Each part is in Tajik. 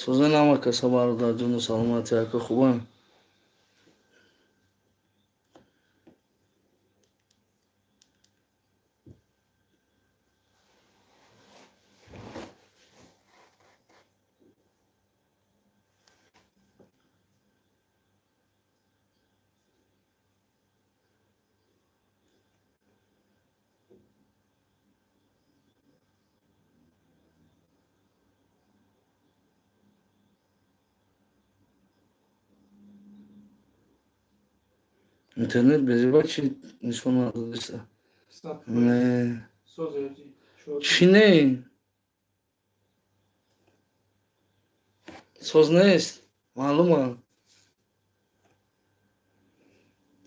سوزن همه کسا برادر جون و سلامتی که خوبه. اینترنت بزیبا چی نشون ندادیسته؟ نه چی نه؟ سوز نیست معلومه.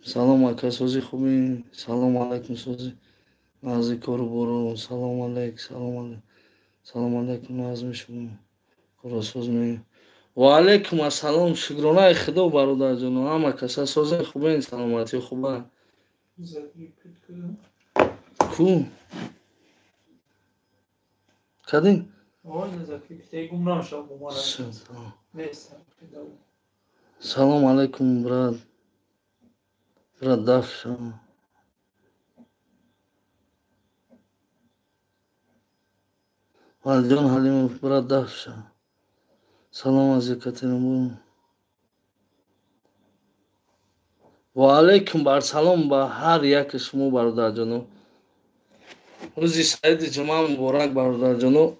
سلام اکا سوزی خوبی؟ سلام علیکم سوزی نازی کارو برو. سلام علیکم سلام علیکم نازم شما کارو سوز می و علیکم السلام شکرانه خدا برادر جون همه کسا سوزی خوبه سلامتی خوبه کو کدین سلام علیکم براد دف شما والجان حلیم براد دف شما سلام از یکتین بود و علیکم بر سلام با هر یک شما برادر جانو. روزی سعید جمعه مبارک برادر جانو.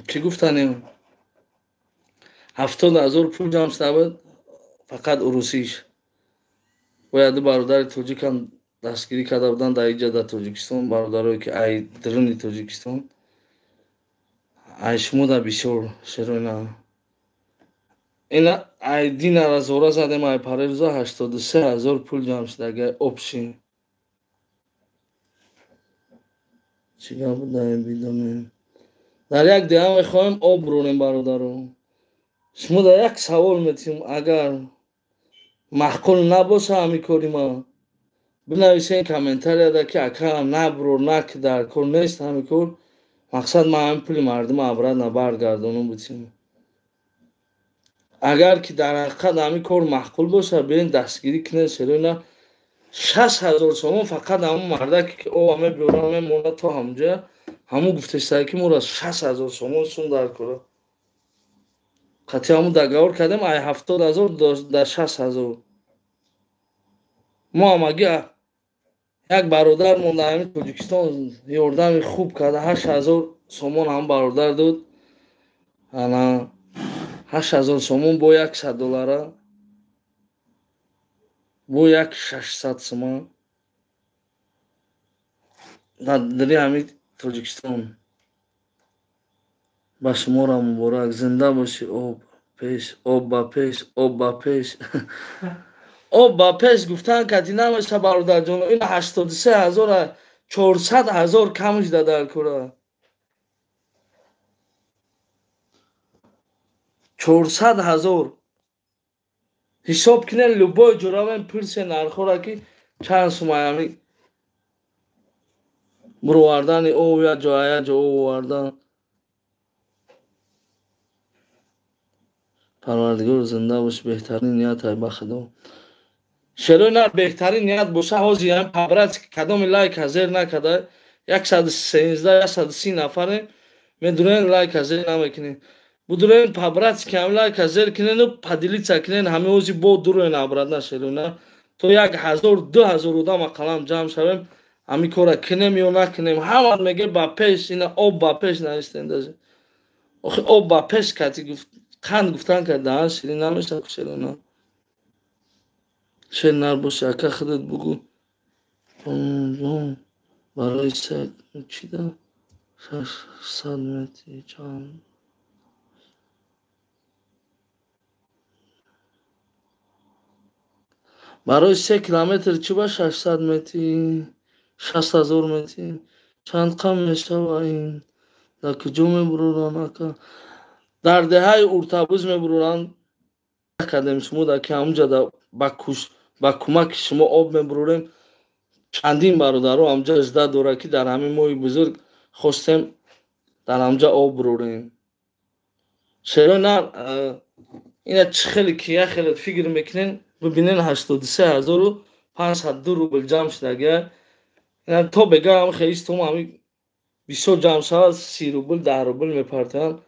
کی گفتنیم 70,000 پول جمع شده فقط عروسیش باید برادر توجیک هم دستگیری کرده بودن در اینجا در توجیکستان. برادرایی که ای درونی توجیکستان ای شما در بسیار شروع اینا ای دین را زوره زدیم ای پاره روزا 83,000 پول جمع شده اگه اپشین چیگه بود در این بیدامیم در یک دیگه میخوایم آب برونیم برادرو. شما در یک سوال میتیم اگر محقول نباشه همی کاری ما بنویسین کامنتر یاده که اکا نبرو نک در کار نیست همی کار مقصد ما هم پولی مردم عبرت نبرگردانون بودیم. اگر که در حقیقت همی کار محقول باشه برین دستگیری کنه چرا نه 60,000 سومون فقط همون مرده که او همه بیاره همه مونه تا همجا همون گفتشتایی که مورد 60,000 سومون سون در کاره قطعی همون دگاور کردیم ای 70,000 در 60,000 ما همگی یک برادر مونده همین توجیکستان یاردم خوب کرده 8,000 سومون هم برادر داد انا 8,000 سومون با $100 با 600 سومون دری همین توجیکستان. با شما را مبارک زنده باشی. آب پیش آب با پیش آب با پیش آب با پیش گفتن کتی نمیشه برادر جون. این 83,000 400,000 کمش دادر کرده 400,000 حساب کنه لبای جرابم پرس نرخوره که چند سومایمی برواردن او یا جای او واردن. پروردگار زنده باش. بهترین نیت های بخدا شروع نه بهترین نیت باشه حاضی هم پبرت کدام لایک حاضر نکده 113 130 نفره میدونین لایک حاضر نمیکنین بدونین پبرت کم لایک حاضر کنین و پدیلی چکنین همه حاضی با دورین عبرت نشروع نه تو 1,000 2,000 ما قلم جمع شویم همی کاره کنیم یا نکنیم همه میگه با پیش این آب با پیش نایستین آخه آب با پیش کتی گفت قند گفتن که دهن شیرین نمیشه شروع نه شیر نر باشه اکا خودت بگو برای سگ چی ده 600 متری چند برای 3 کیلومتر چی با 600 متری 60,000 متری چند کم میشه و این در کجا میبرورن اکا در دهه ارتبوز میبرورن کدیم شما در که همونجا با کمک شما آب میبروریم چندین برادر همجا ازده دوره که در همین ماهی بزرگ خواستیم در همجا آب بروریم شرونار اینا چه خیلی کیا خیلی فکر میکنین ببینین 83,500 روبل جمع شده. اینا تو بگم خیلی تو همی 20 جمع شد 30 روبل 10 روبل میپرتن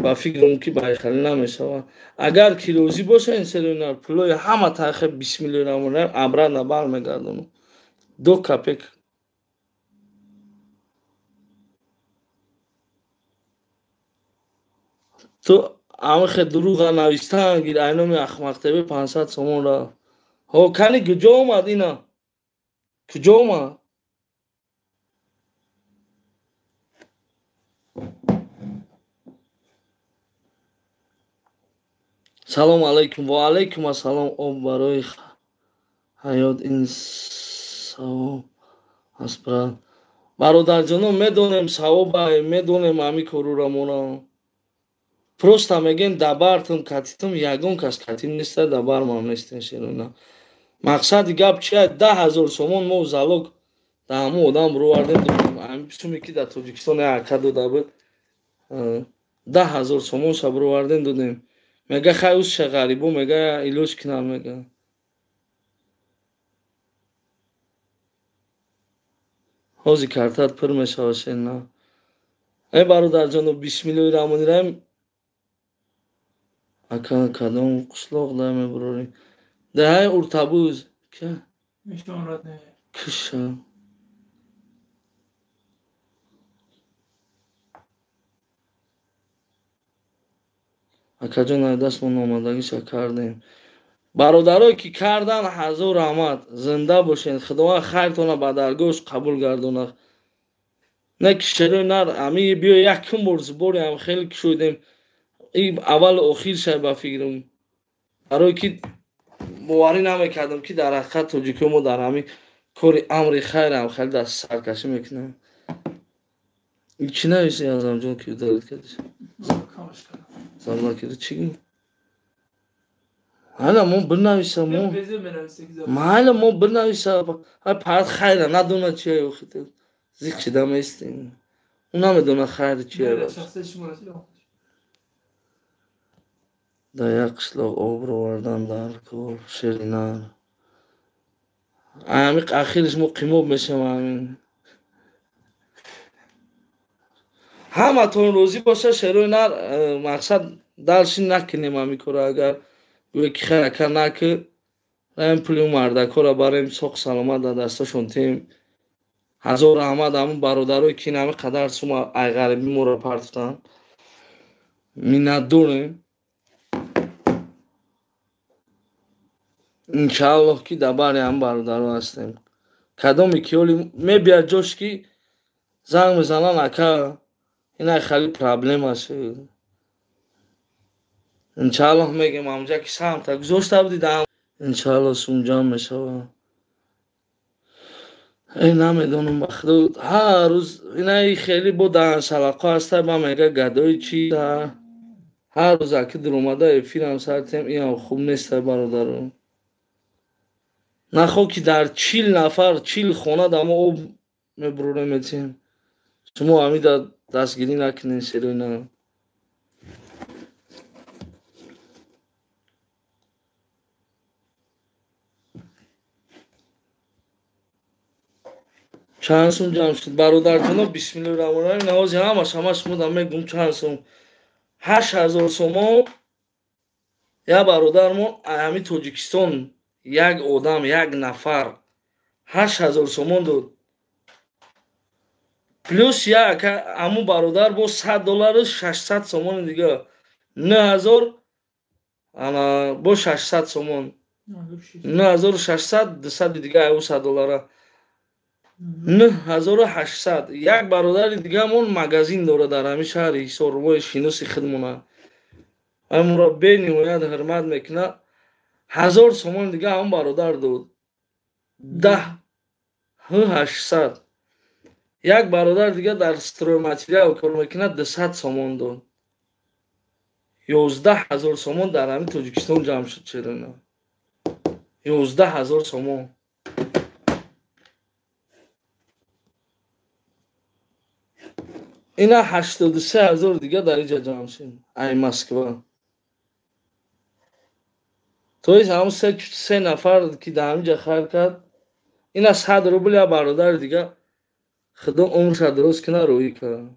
با فکرم که باید خیلی نمیشه. اگر کیلوزی باشه این سرونار پلوی همه تاخیر 20 میلیون امونه ابرا نبال میگردونو 2 کپک. تو همه خیلی دروغ نویستن گیر اینو می اخمق تبه 500 سومون را ها کنی کجا اومد اینا کجا اومد. سلام علیکم و علیکم السلام. او برای حیات این سواب است برادر جانم میدونیم سواب میدونیم همی کارو را مونا просто میگن دبرتم کتیتم یگون کس کتی نیست دبر ما نیستین شیرونا مقصد گپ چیه 10,000 سومون ما залог да ҳамон одам бировардем ҳамин писуме ки дар тоҷикистон яка дода буд 10,000 сомонша бировардем додем мега хай узша ғарибо мега илоҷ кинам мега ҳози картат пир мешавашен на ай бародарҷоно 20 миллиони рамонираем ака кадом қушлоқ да мебурорем даҳай уртабуз киша акаҷон ай дастмон омадагиша кардем. бародарое ки кардан ҳазор раҳмат зинда бошед худованд хайртона ба даргоҳш қабул гардонад. не ки шерои нар ами биё якум бор зубори ам хеле кушодем аввалу охир шай ба фикрам барое ки боварӣ намекардам ки дар ҳақиқат тоҷико мо дар ҳамин кори амри хайрам хеле дасти саркашӣ мекунам. чӣ нависи азамҷон ки далед кардиш замлакида чӣ майла мо бинависа мо майла мо бинависа парат хайра надона чия охита зик чида местин ӯ намедона хайри чия дар як қишлоқ обро вардан дар кор ширинар ами ахириш мо қимоб мешавам ҳамин ҳаматон розӣ боша шерои нар мақсад далши накунем ҳамин кора агар гӯе ки хайр ака наки раим пули мардакора барем соқ саломат дар дасташон тем ҳазор раҳмат ҳамун бародарое ки ин ҳамин қадар сума айғариби моро партофтан миннатдорем. иншааллоҳ ки дар баъри ҳамин бародаро ҳастем кадоме ки ҳоли мебияд ҷош ки занг мезананд ака инай хали проблема шуд иншааллоҳ мегем ҳамҷа ки самта гузошта будидам иншааллоҳ сум ҷамъ мешавад. намедонам ба худо ҳар рӯз инай хеле бо даҳансалақо ҳаста ба мега гадои чи ҳар рӯз аки дуромада эфирам сартем инам хуб неста бародаро нахо ки дар 40 нафар 40 хона дамо об мебурорем метем шумо ҳамида дастгирӣ накунед шерои на чанд сум ҷамъ шуд бародарҷоно 20 миллион рамонаи навози ҳамаш мудам мегум чанд сум 8,000 сомон як бародармон ҳамин тоҷикистон як одам як нафар 8,000 сомон дод плюс як ҳамун бародар бо $100 600 сомони дига 9,000 бо 600 сомон 9,600 200 дига аю $100 9,800 як бародари дигамон магазин дорад дар ҳамин шаҳри ҳисорбои шиноси худмона амро бениҳоят ҳурмат мекунад 1000 сомон дига ҳамон бародар дод 10,800 як бародар дига дар стройматериал кор мекунад 200 сомон дод 11,000 сомон дар ҳамин тоҷикистон ҷамъ шуд черона 11,000 сомон اینا 83,000 دیگه در اینجا جمع شد. ای مسکو توی همون سه نفر که در همینجا خیر کرد اینا 100 روبل یا برادر دیگه خدا عمرش درست کنه روی کرد.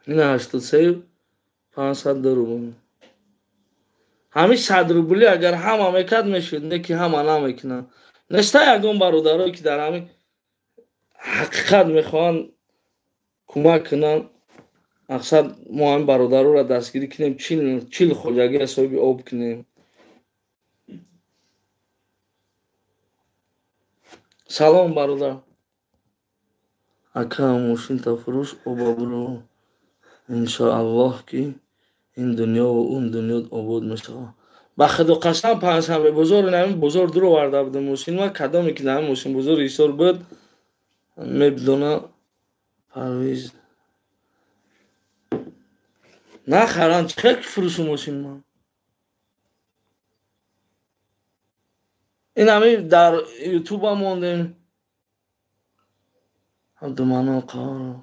اینا 83,500 روبل همین 100 روبلی اگر هم میکرد میشد نه که هم نمیکنه. نسته یکون برادرایی که در همین حقیقت میخوان کمک کنن اکثر ما هم برادرها را دستگیری کنیم چیل خوردگی حسابی آب کنیم. سلام برادر اکا ماشین تا فروش آبا برو انشاءالله که این دنیا و اون دنیا آباد میشه. با خدا قسم پنجشنبه بزرگ نمی بزرگ درو ورده بودم ماشین ما کدامی که نمی ماشین بزرگ ایسار بود میبدونه پرویز نه خران چه فروش ماشین ما این همی در یوتیوب هم موندیم عبدالمنان قهار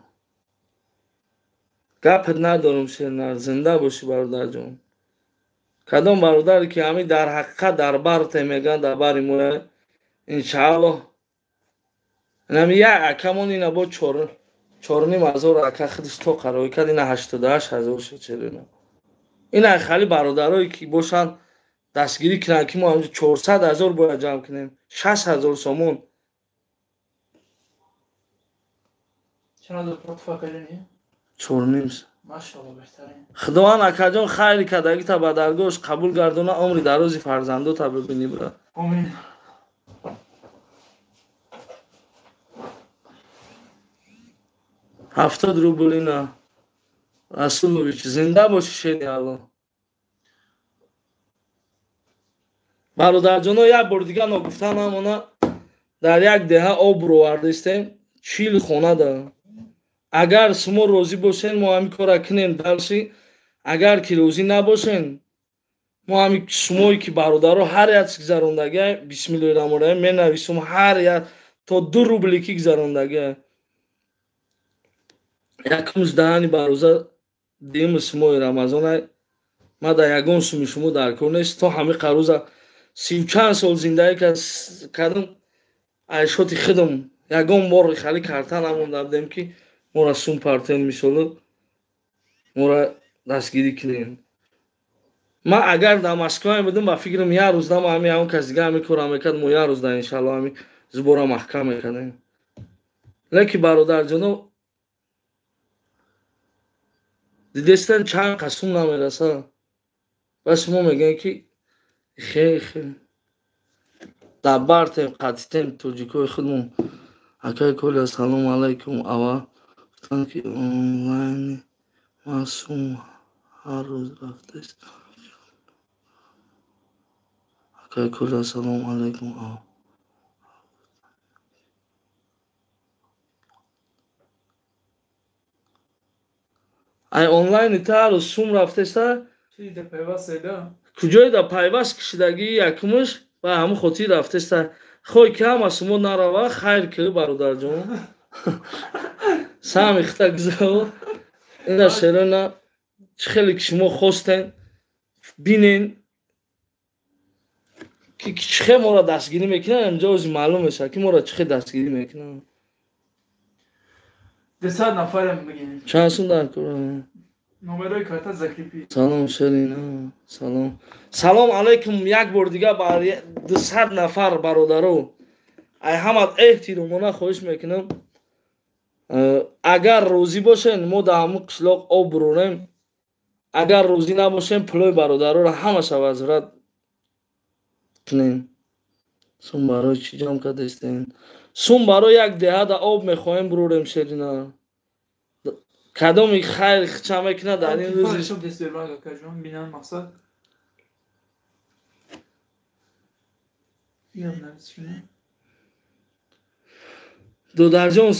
گپت ندارم شیرنر زنده باشی برادر جون. کدام برادری که همی در حقیقت در برت میگن در بری موه انشاءالله این همی یک اکمون این با 4,500 اکه خودش تو قرار کرد این 88,000 شد. چرا این خیلی برادرایی که باشن دستگیری کنن که ما همجا 400,000 باید جمع کنیم 60,000 سامون چند پروتفا کردنی؟ 4,500 ماشاءالله بهترین. خداوند اکا جان خیلی کدگی تا به درگاهش قبول گردونه عمری درازی فرزندو تا ببینی برا. آمین. 70 روبل اینا رسولویچ زنده باشی شدی الله. برادر جانا یک بار دیگه نگفتن همونا در یک دهه آب رو وردستیم 40 خونه دارم. اگر شما روزی باشین ما همین کار کنیم درسی اگر که روزی نباشین ما همین شمایی که برادرها هر یک گذراندگی بسم الله الرحمن الرحیم می نویسم هر یک تا 2 روبلی که گذراندگی یکمش دهانی بروزه دیم شما رمضان ما در یگان شما شما در کار نیست تا همه قروزه 30 چند سال زندگی کردم عیشات خودم یگان بار خالی کارتن همون دادم که ما را سوم پارتن میشولو ما را دستگیری کنیم. ما اگر در مسکو بودم با فکرم یه روز دم همین اون کس دیگه همین کارو میکرد ما یه روز در انشالله همین زبورا محکم میکنیم. لیکن برادر جانو دیدستن چند قسم نمیرسه بس ما میگن که خیلی در برتیم قطیتیم توجیکوی خودمون اکای کلی سلام علیکم اوا گفتن که آنلاین معصوم هر روز رفته است اکای کلی سلام علیکم اوا ای آنلاین تا هر روز سوم رفته است چیزی در پیوست ایده؟ کجای در پیوست کشیدگی یکمش و همون خودی رفته است خوی که هم از ما نروه خیر که برادر جون سهم اختا گذار اینا شیرونه خیلی که شما خواستین بینین که چه ما را دستگیری میکنن امجا از معلوم میشه که ما را چه دستگیری میکنن 200 نفر هم بگیریم. چند سون در کنم نمرای کارت زکریپی. سلام شیرینه سلام سلام علیکم یک بار دیگه برای 200 نفر برادرو ای همه احترامانه خواهش میکنم اگر روزی باشین ما در همون قشلاق آب برونیم اگر روزی نباشین پلوی برادرو را همه شوازرات کنیم. سون برای چی جمع کرده استین سون برای یک دهه در آب میخواهیم بروریم شیرینه کدامی خیر چه میکنه در این روزی فایشم دستور برگا کجون بینن مقصد یه نرس کنه دو درجان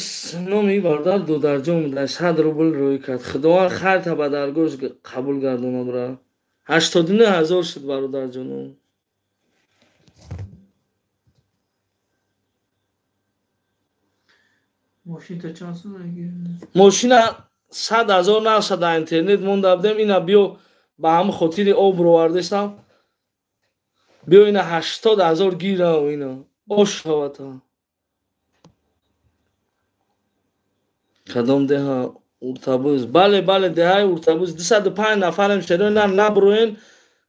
نامی بردار دو درجان در 100 روبل روی کرد خداوند خیر تا به درگاهش قبول گردونه برا 89,000 شد برادر جانم. ماشین تا چند سون میگیریم؟ ماشین 100,000 наша дар интернет монда будем, ина биё ба ҳамин хотири об ровардестам, биё ина 80,000 гирав, ина ошавата кадом деҳа уртабуз, бале бале деҳаи уртабуз 205 нафарем шеро ина набурӯен,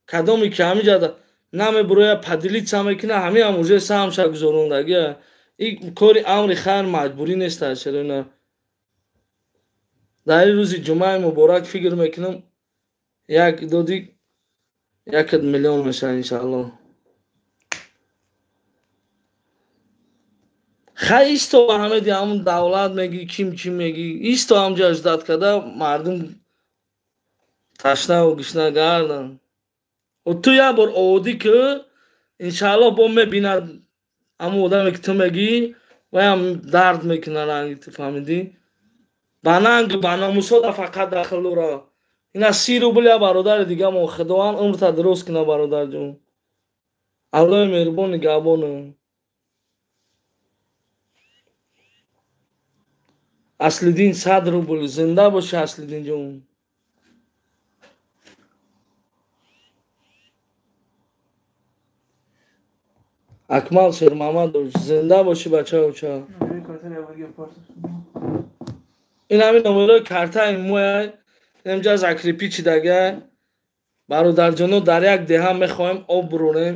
кадоме ки ҳамиҷа намебурӯя падилица мекуна, ҳами ҳам уже самша гузорондагия, ин кори амри хайр маҷбурӣ неста шеро ина. дар ин рӯзи ҷумъаи муборак фикр мекунам як доди 1 миллион мешавад иншааллоҳ. хай исто ба ҳамеди ҳамун давлат мегӣ ким мегӣ, исто ҳамҷа ждат карда мардум ташнаву гишна гардан. ту як бор одӣ ки иншааллоҳ бо мебинад ҳамун одаме ки ту мегӣ ваям дард мекунад ранги, ту фаҳмидӣ? ба нанги ба номусода фақат дахл дора. ина 30 рубл я бародари дига мо, худованд умрта дуроз куна бародарҷон. аллоҳи меҳрубон нигаҳбон. Аслиддин 100 рубл, зинда боши Аслиддин ҷон. Акмал Шермамадович, зинда боши бачаоча. ин ҳамин номерои картаи мояй имҷа закрепӣ чидагай. Бародарҷоно дар як деҳа мехоҳем об бурорем.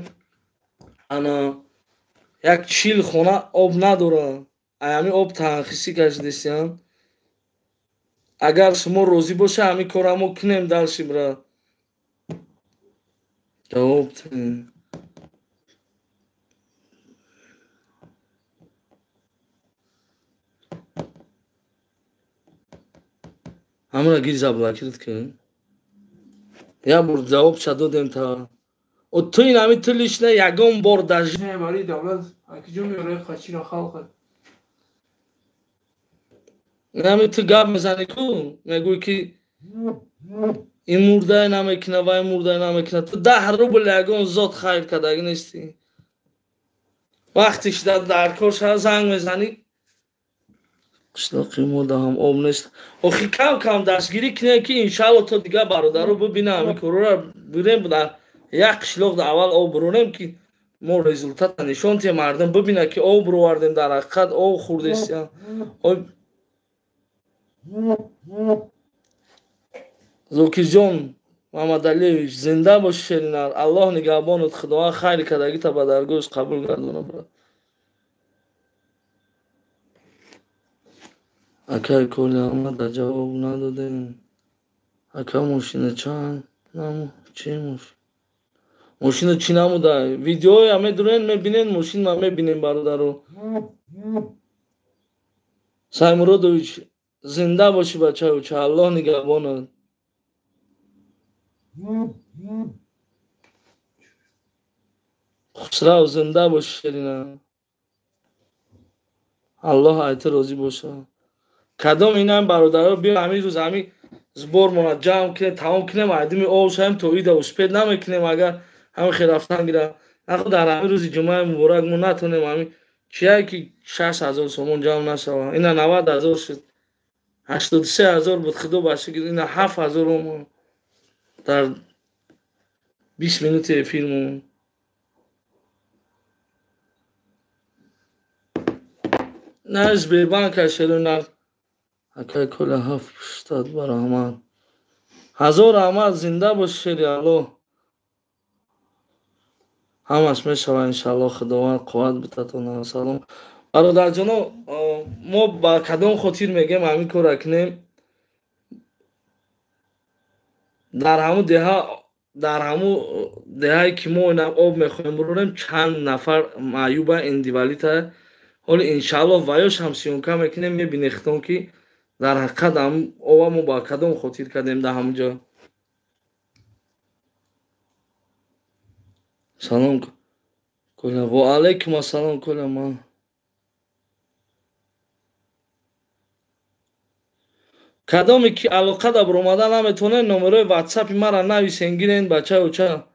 Ана як 40 хона об надора. Ҳамин об танхисӣ кашидестиям. Агар шумо розӣ боша ҳамин кора мо кунем далши брат. ҷавоб тидем. ҳамра гир заблокирд кун. Я бор ҷавобша додем та. ту ин ҳамин ту лишна ягон бор дар Не, барои давлат акиҷо меёрад хачира халқа. ҳамин ту гап мезанӣ ку, мегӯй ки ин мурдае намекуна ва ин мурдае намекуна. Ту 10 рубл ягон зот хайр кардагӣ нестӣ. Вақти шуда дар кор шуда занг мезанӣ. Қишлоқи мо даҳам об нест. Охи кам кам дастгирӣ кунем ки иншааллоҳ то дига бародаро бубина ҳамин корора бирем дар як қишлоқ дар аввал об бурорем ки мо результата нишон диҳем, мардум бубина ки об буровардем, дар ҳақиқат об хӯрдестиям. Зокирҷон Мамадалиевич, зинда боши шеринар. Аллоҳ нигаҳбонот, худованд хайри кардагита ба даргоҳаш қабул гардона брат. Акаи коли Аҳмада ҷавоб надодем. Ака мошина чанд? Намо чӣ мошин? Мошина чӣ намуда? Видеоя медурен мебинен, мошинма мебинем бародаро. Саймуродович, зинда боши бачаоча, Аллоҳ нигаҳбонот. Хусрав, зинда боши шерина. Аллоҳ айти розӣ боша. Кадом инам бародаро биё ҳамин рӯз ҳамин збормона ҷамъ кунем, тамом кунем, айдими об шавем, то ида успед намекунем, агар ҳамин хел рафтан гира. Нахӯ дар ҳамин рӯзи ҷумъаи муборак мо натонем ҳамин чия ки 6,000 сомон ҷамъ нашава. Ина 90,000 шуд. 83,000 буд, худо ба шукр. Ина 7,000 мо дар 20 минути эфир мо. Наш бебанка шерунар. Акай кола 70 бароҳмад. 1000 раҳмат, зинда боши шери Аллоҳ. ҳамаш мешава иншааллоҳ, худованд қувват битатона. Салом. Бародарҷоно, мо ба кадом хотир мегем ҳамин кора кунем? Дар ҳамун деҳае ки мо ина об мехоҳем бурорем, чанд нафар маъюба индивалита. ҳоли иншааллоҳ ваёш ҳам сиёнка мекунем, мебинехтон ки дар ҳақиқат оба мо ба кадом хотир кардем дар ҳамунҷо. Салом кола. Ва алайкум ассалом кола. ма кадоме ки алоқа да буромада наметонен, номерои ватсапи мара нависен, гирен бачаоча.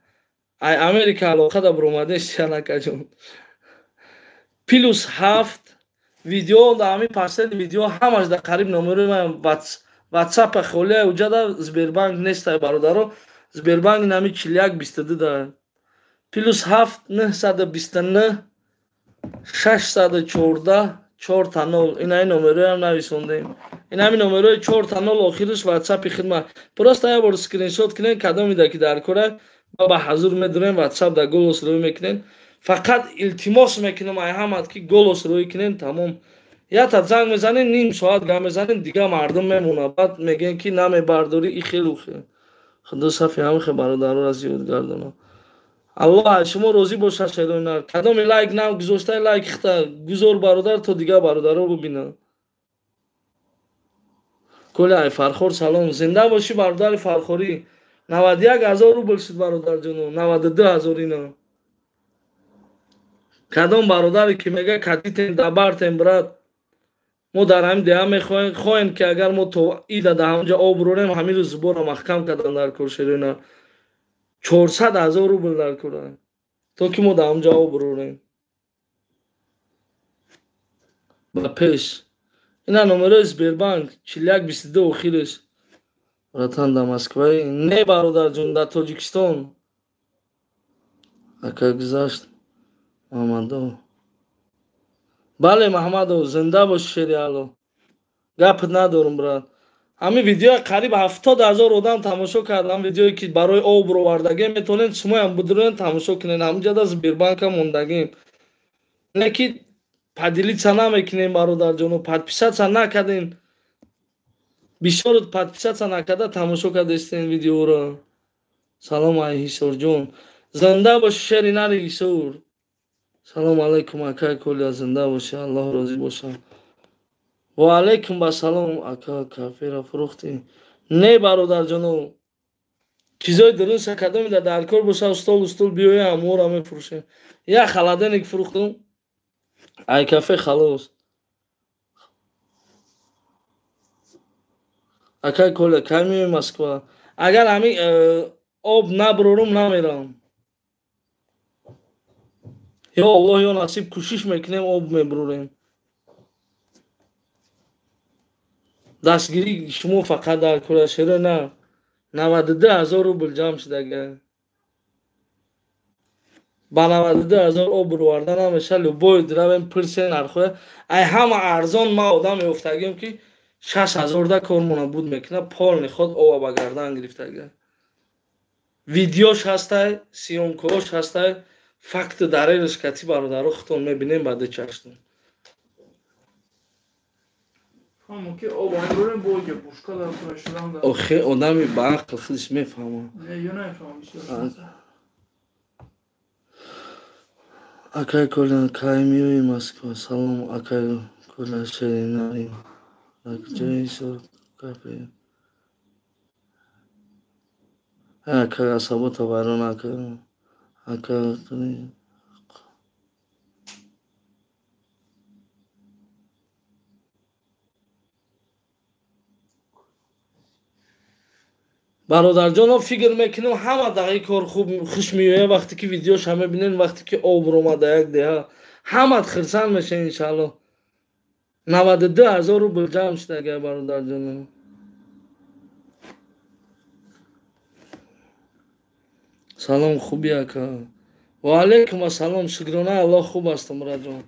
ай Америка алоқа да буромадест янакаҷон. +7 видео да ҳамин последни видео ҳамаш да қариб номерои WhatsApp холия уҷада Сбербанк нестай бародаро. Сбербанк нами 4122 да. Плюс 7 929 614 4 ина номеро нависондем. Ина номеро 4 охираш WhatsApp хидмат. Просто я бор скриншот кинен кадомида ки дар кора ба ҳазур медурем WhatsApp да голос рӯй мекунен. Фақат илтимос мекунам ай ҳамат ки голос рӯй кинен тамом. Я та занг мезанен ним соат гам мезанен дига мардум мемона. Баъд мегӯян ки намебардори и хелу хел. Худо сафи ҳамаи бародарро зиёд гардона. Аллоҳ шумо розӣ боша шайронар. Кадоми лайк нав гузоштай лайк хита гузор бародар то дига бародарро бубина. Коля Фархор салом. Зинда боши бародари Фархорӣ. 91,000 рубл шуд бародарҷоно. 92,000 ина. Кадом бародаре ки мега катитен дабартен брат. мо дар ҳамин деҳа мехоҳем ки агар мо то ида да ҳамҷа об рӯрем ҳамин зубора маҳкам кардан дар коршерина 400,000 рубл дар кора то ки мо да ҳамҷа об рӯрем ба пеш. Ина номерои Сбербанк 4122 охираш. Братан да Москваи не бародарҷон да Тоҷикистон. Ака гузашт Маҳмадов. Бале Маҳмадов зинда бош шери алло. Гап надорум брат. Ҳамин видео қариб 70,000 одам тамошо кардам. Видеое ки барои об ровардагӣ метавонед шумоям бидурен тамошо кунед. Ҳаминҷода Сбербанка мондагим. Не ки падилица намекунем бародарҷоно. Подписатся накардем. Бисёр подписатся накарда тамошо кардестен видеоро. Салом Ҳисорҷон. Зинда бош шери нари Ҳисор. Салом алейкум ака Коля зинда боша. Аллоҳ розӣ боша. Ва алейкум ба салом ака кафера фурӯхтӣ. Не бародарҷоно. Чизои дурунса кадомида дар кор боша устол биёя ҳамора мефурӯшем. Я халаденек фурӯхтум. Ай кафе халос. Ака Коля кай меои Москва. Агар ҳамин об наброрум намерам. Ё Аллоҳ ё насиб кӯшиш мекунем об меброрем. Дастгирӣ шумо фақат дар Курашеро на 92,000 рубл ҷамъ шудага. Ба 92,000 об роварда намеша. Любой дравем пирсен нархоя. Ай ҳама арзон ма одам ёфтагим ки 6,000 да кормона буд мекуна. Пол меход оба ба гардан гирифтага. Видеош ҳастай, сиёмкаош ҳастай. Факти дарераш кати бародаро хутон мебинем баъди чаштон. Фаҳмо ки об айрорем боҷа бушка дар курашидам да. Охе одами ба ақл худаш мефаҳма. Не ё нафаҳмам бисёр. Акай Коля кай меои Москва. Салом акай Коля шеринари. Акҷои сор кафе. Ака асабота вайрон ака. Ака бародарҷоно фикр мекунем ҳама дағи кор хуб хуш меояд вақте ки видеош ҳама бинен вақте ки об ромада як деҳа ҳамат хирсан меша иншаллоҳ. 92,000 рубл ҷамъ шудага бародарҷоно. Салом хуби ака. Ва алейкум ассалом. Шукрона Аллоҳ хуб астам мураҷон.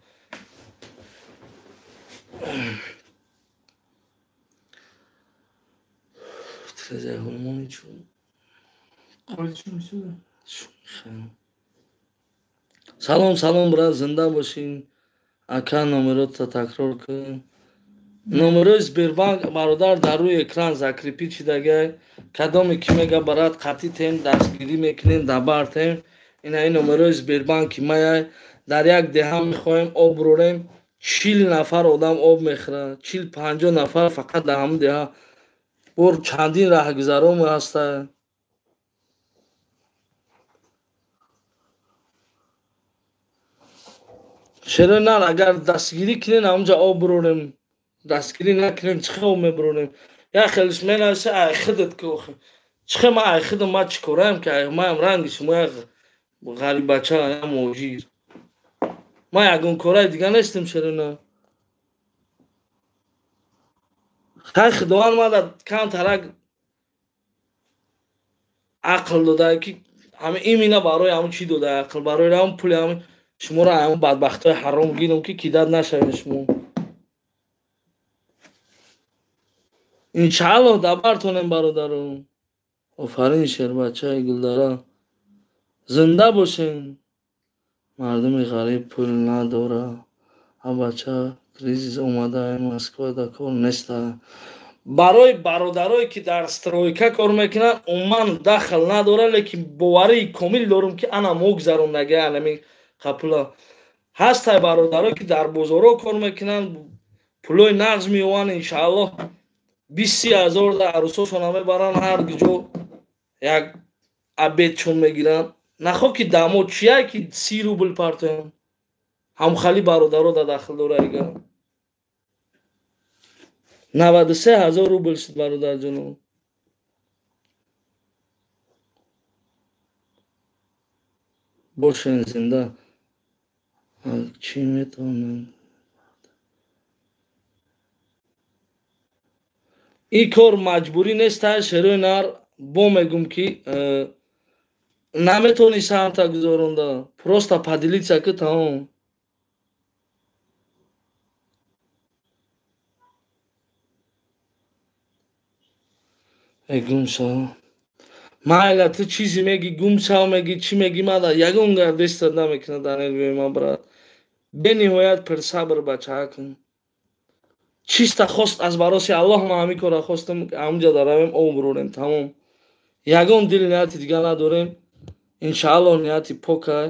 Салом брат зинда бошин. Ака номерота такрор кун. Номерои Сбербанк бародар дар рӯи экран закрепит шудага. Кадоме ки мега барад қатитем дастгирӣ мекунем дабартем. Ина номерои Сбербанки маяй дар як деҳа мехоҳем об рӯрем. 40 нафар одам об мехӯрад. 40-50 нафар фақат дар ҳамин деҳа. Бор чандин раҳгузаром ҳаста. Чера нар агар дастгирӣ кунем ҳамҷа об рӯрем. Дастгирӣ накунем чӣ об меброрем. Я хелиш менависа ай хидат ки охи. Чӣ ма ай хидам ма чӣ кораем ки маам ранги шумо як ғарибача я муҳоҷир. Ма ягон кораи дига нестем чера на. хай худованд мада камтарак ақл дода ки ҳама имина барои ҳамн чӣ дода ақл барои ҳам пули ҳам шуморо ҳамн бадбахтои ҳаром гирам ки кидат нашавем шумо иншааллоҳ дабартонем бародаро офарин шербачаи гулдара зинда бошем мардуми ғариб пул надора бача кризис омада москвада кор неста барои бародарое ки дар стройка кор мекунанд умуман дахл надора лекин боварии комил дорам ки ана могзарондаги анами қапула ҳастай бародарое ки дар бозоро кор мекунанд пулои нағз меёванд иншааллоҳ 20,000 да арӯсошона мебаранд ҳар ҷо як абедшон мегиранд нахо ки дамод чия ки 30 рубл партоям ҳамхали бародаро да дахл дора ига 93,000 рубл шуд бародарҷоно бошен зинда чӣ метавонанд ин кор маҷбурӣ неста шерои нар бо мегум ки наметавони самта гузаронда просто поделиться ки тамом гумшав майла ту чизе меги гумшав меги чӣ меги мада ягон гардестат намекунад данелвема брат бениҳоят персабр бачаакум чиста хост аз бароси аллоҳ ма ҳамин кора хостам ҳамҷа даравем об рорем тамом ягон дил нияти дига надорем иншааллоҳ нияти покай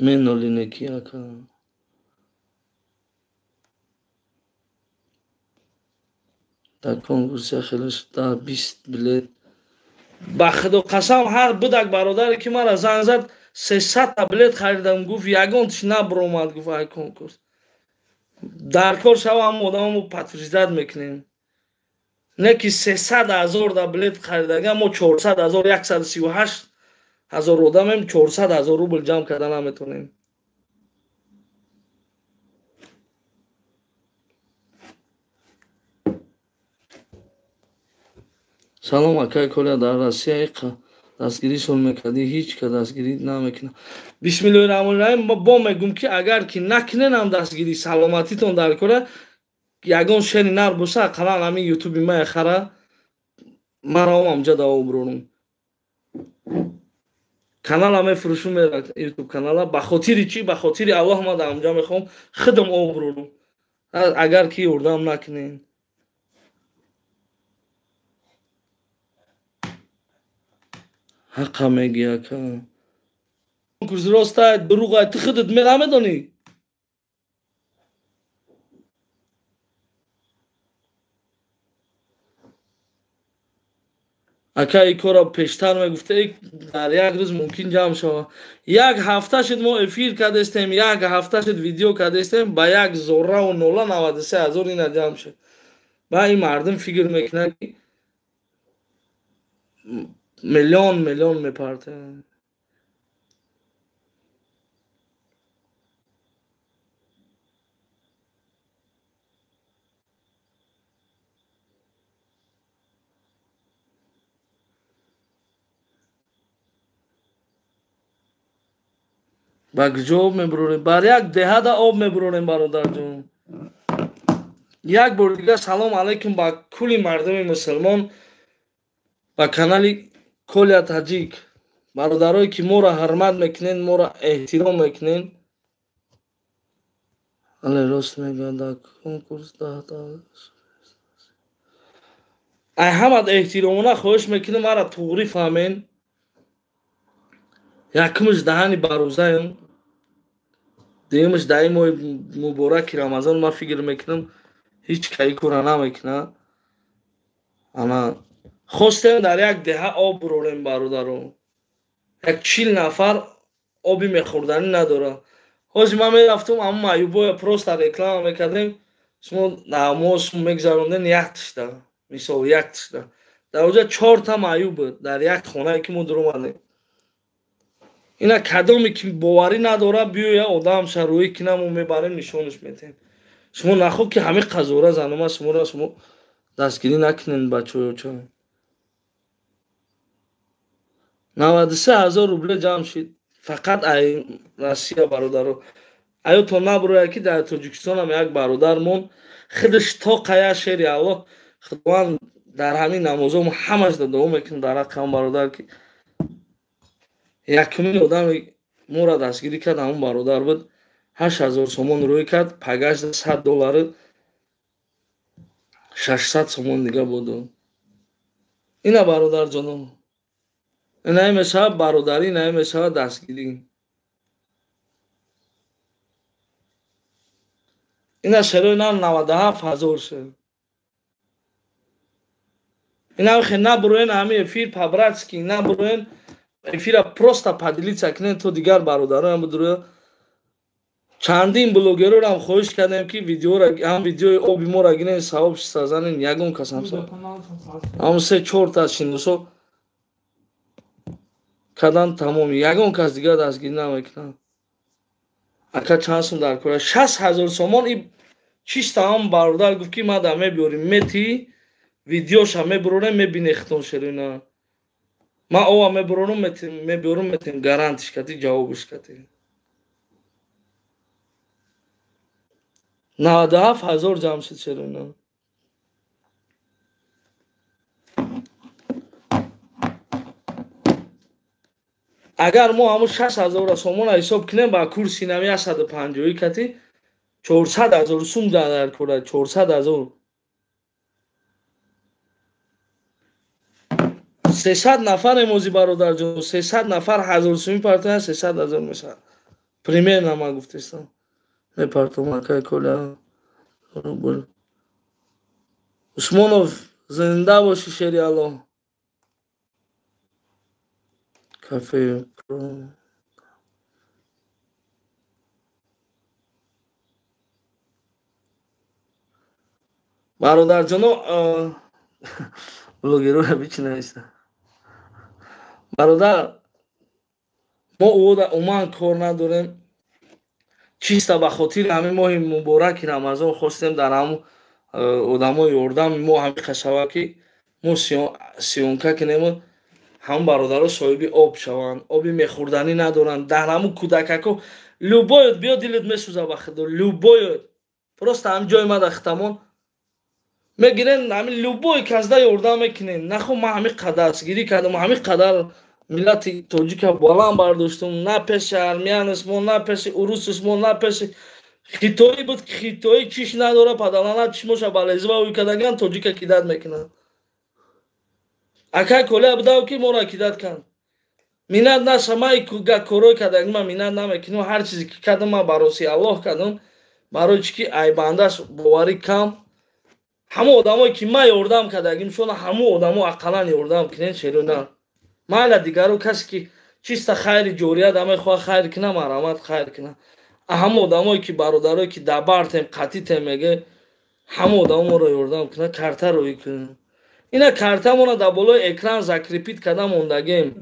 менолинеки ака дар конкурсия хеле шуда 20 билет ба худо қасам ҳар будак бародаре ки мара занг зад 300 та билет харидам гуфт ягонтиш набаромад гуфт ай конкурс дар кор шавам одамамо подтверждат мекунем не ки 300,000 да билет харидага мо 400,000 138,000 одамем 400,000 рубл ҷамъ карда наметавонем салом акай коля дар россия дастгиришон мекардӣ ҳеҷ ка дастгирӣ намекунад бисмиллоҳи раҳмони раҳим бо мегӯм ки агар ки накуненам дастгирӣ саломатитон дар кора ягон шери нар боша ақаллан ҳамин ютуби мая хара мараом амҷа давоб рорум канала мефурӯшум ютуб канала ба хотири чӣ ба хотири аллоҳ ма да амҷа мехоҳам худам об рорум агар ки ёрдам накунен ҳаққа меги ака конкурс ростай дурӯғай ту худат намедонӣ ака ин кора пештар мегуфта дар як рӯз мумкин ҷамъ шава як ҳафта шуд мо эфир кардастем як ҳафта шуд видео кардастем ба 1,93,000 ина ҷамъ шуд ба ин мардум фикр мекунад ки миллион мепартоянд ба куҷо об мебурорем бар як деҳада об мебурорем бародарҷон як бор дига салом алайкум ба кулли мардуми мусулмон ба канали Коля Таҷик бародарое ки моро ҳурмат мекунед моро эҳтиром мекунед але рост мегӯяд дар конкурс ай ҳамат эҳтиромона хоҳиш мекунем мара туғри фаҳмен якумш даҳани барӯзаем дуюмш даҳи моҳи мубораки рамазон ман фикр мекунам ҳеҷ каи кора намекунад ана хостем дар як деҳа об бурорем бародаро як 40 нафар оби мехӯрданӣ надора ҳоҷи ман мерафтам ҳамн маъюбоя просто реклама мекардем шумо намозшумо мегузарондем як тишта мисол як тишта дар оҷа 4 та маъюб буд дар як хонае ки мо дуромадем ина кадоме ки боварӣ надора биёя одам шароӣ кина мо мебарем нишонаш метем شما نخو که همه قزوره زنم شما را شما دستگیری نکنین بچه چه 93,000 روبل جمع شد فقط ای روسیه برادر آیا تو نبروی که در تاجیکستان هم یک برادر مون خودش تا قیا شهری الله خداوند در همین نمازم همش داده میکنه در رقم برادر که یکمین آدم ما را دستگیری کرد همون برادر بود 8,000 سومون روی کرد پگشت $100 600 سومون دیگه بود اینا برادر جانم اینا میشه برادری اینا میشه دستگیری اینا شروع اینا 97,000 شد اینا خیلی نبروین همه افیر پابراتسکی نبروین افیر پروستا پادلیتسا کنین تو دیگر برادران هم بدروی چندین بلوگرو رو هم خواهش کردیم که ویدیو را هم ویدیو آبی ما را گینین صحاب سازنین یکون کسم سا هم 3-4 تا شندوسو کدن تمامی یکون کس دیگر دستگیری نمیکنن اکا چانسون در کره 60,000 سومون ای چیستا هم برادر گفت که ما دمه بیاریم میتی ویدیوش هم میبرونم میبینی اختون شروع ما او هم میبرونم میتیم گارانتش کتی جوابش کتی 97,000 جمع شد شروع اگر ما همون 60,000 سومون حساب کنیم با کورسی نمی 150 کتی 400,000 سوم در کره 400,000 300 نفر موزی برادر جون 300 نفر 1000 سومی پارتن 300,000 میشه پریمیر نما گفتستم می پارتم که کلا عثمانوف زنده باشی شری الله کافه پرو برادر جانو بلوگرو را بیچی نویسته برادر ما اومان کار نداریم چیستا به خاطر همین ماه مبارک رمضان خواستیم در همون آدمای اردم ما همین خشوه که ما سیونکه کنیم هم برادرها صاحب آب شوند آبی میخوردنی ندارن در همون کودککو لوباید بیا دلت میسوزه بخدا لوباید پروست هم جای ما دختمون میگیرن همین لوبای کزده اردم میکنین نخو ما همین قدر دستگیری کردم همین قدر ملت تاجیک بالام برداشتم نه پیش ارمیان اسمون نه پیش اوروس اسمون نه پیش خیتایی بود که خیتایی چیش نداره پدرانه چشموشا بالایزه باوی کدنگان تاجیک کیدت میکنن اکای کوله بداو که مورا کیدت کن میناد نه شمای کوگا کورو کدنگ ما میناد نمیکنم هر چیزی که کردم ما باروسی الله کردم برای چی که ای بانداش باوری کم همه آدمایی که ما یوردم کدگیم شون همه آدمو عقلان یوردم کنین شیرونه مالا دیگرو کسی که چیستا خیر جوریه دمه خواه خیر کنه مرامت خیر کنه همه آدمایی که برادرایی که دبرتیم قطیتیم میگه همه آدمو رو یوردم کنه کرته روی کنه اینا کرته مونا در بالای اکران زکریپیت کده موندگیم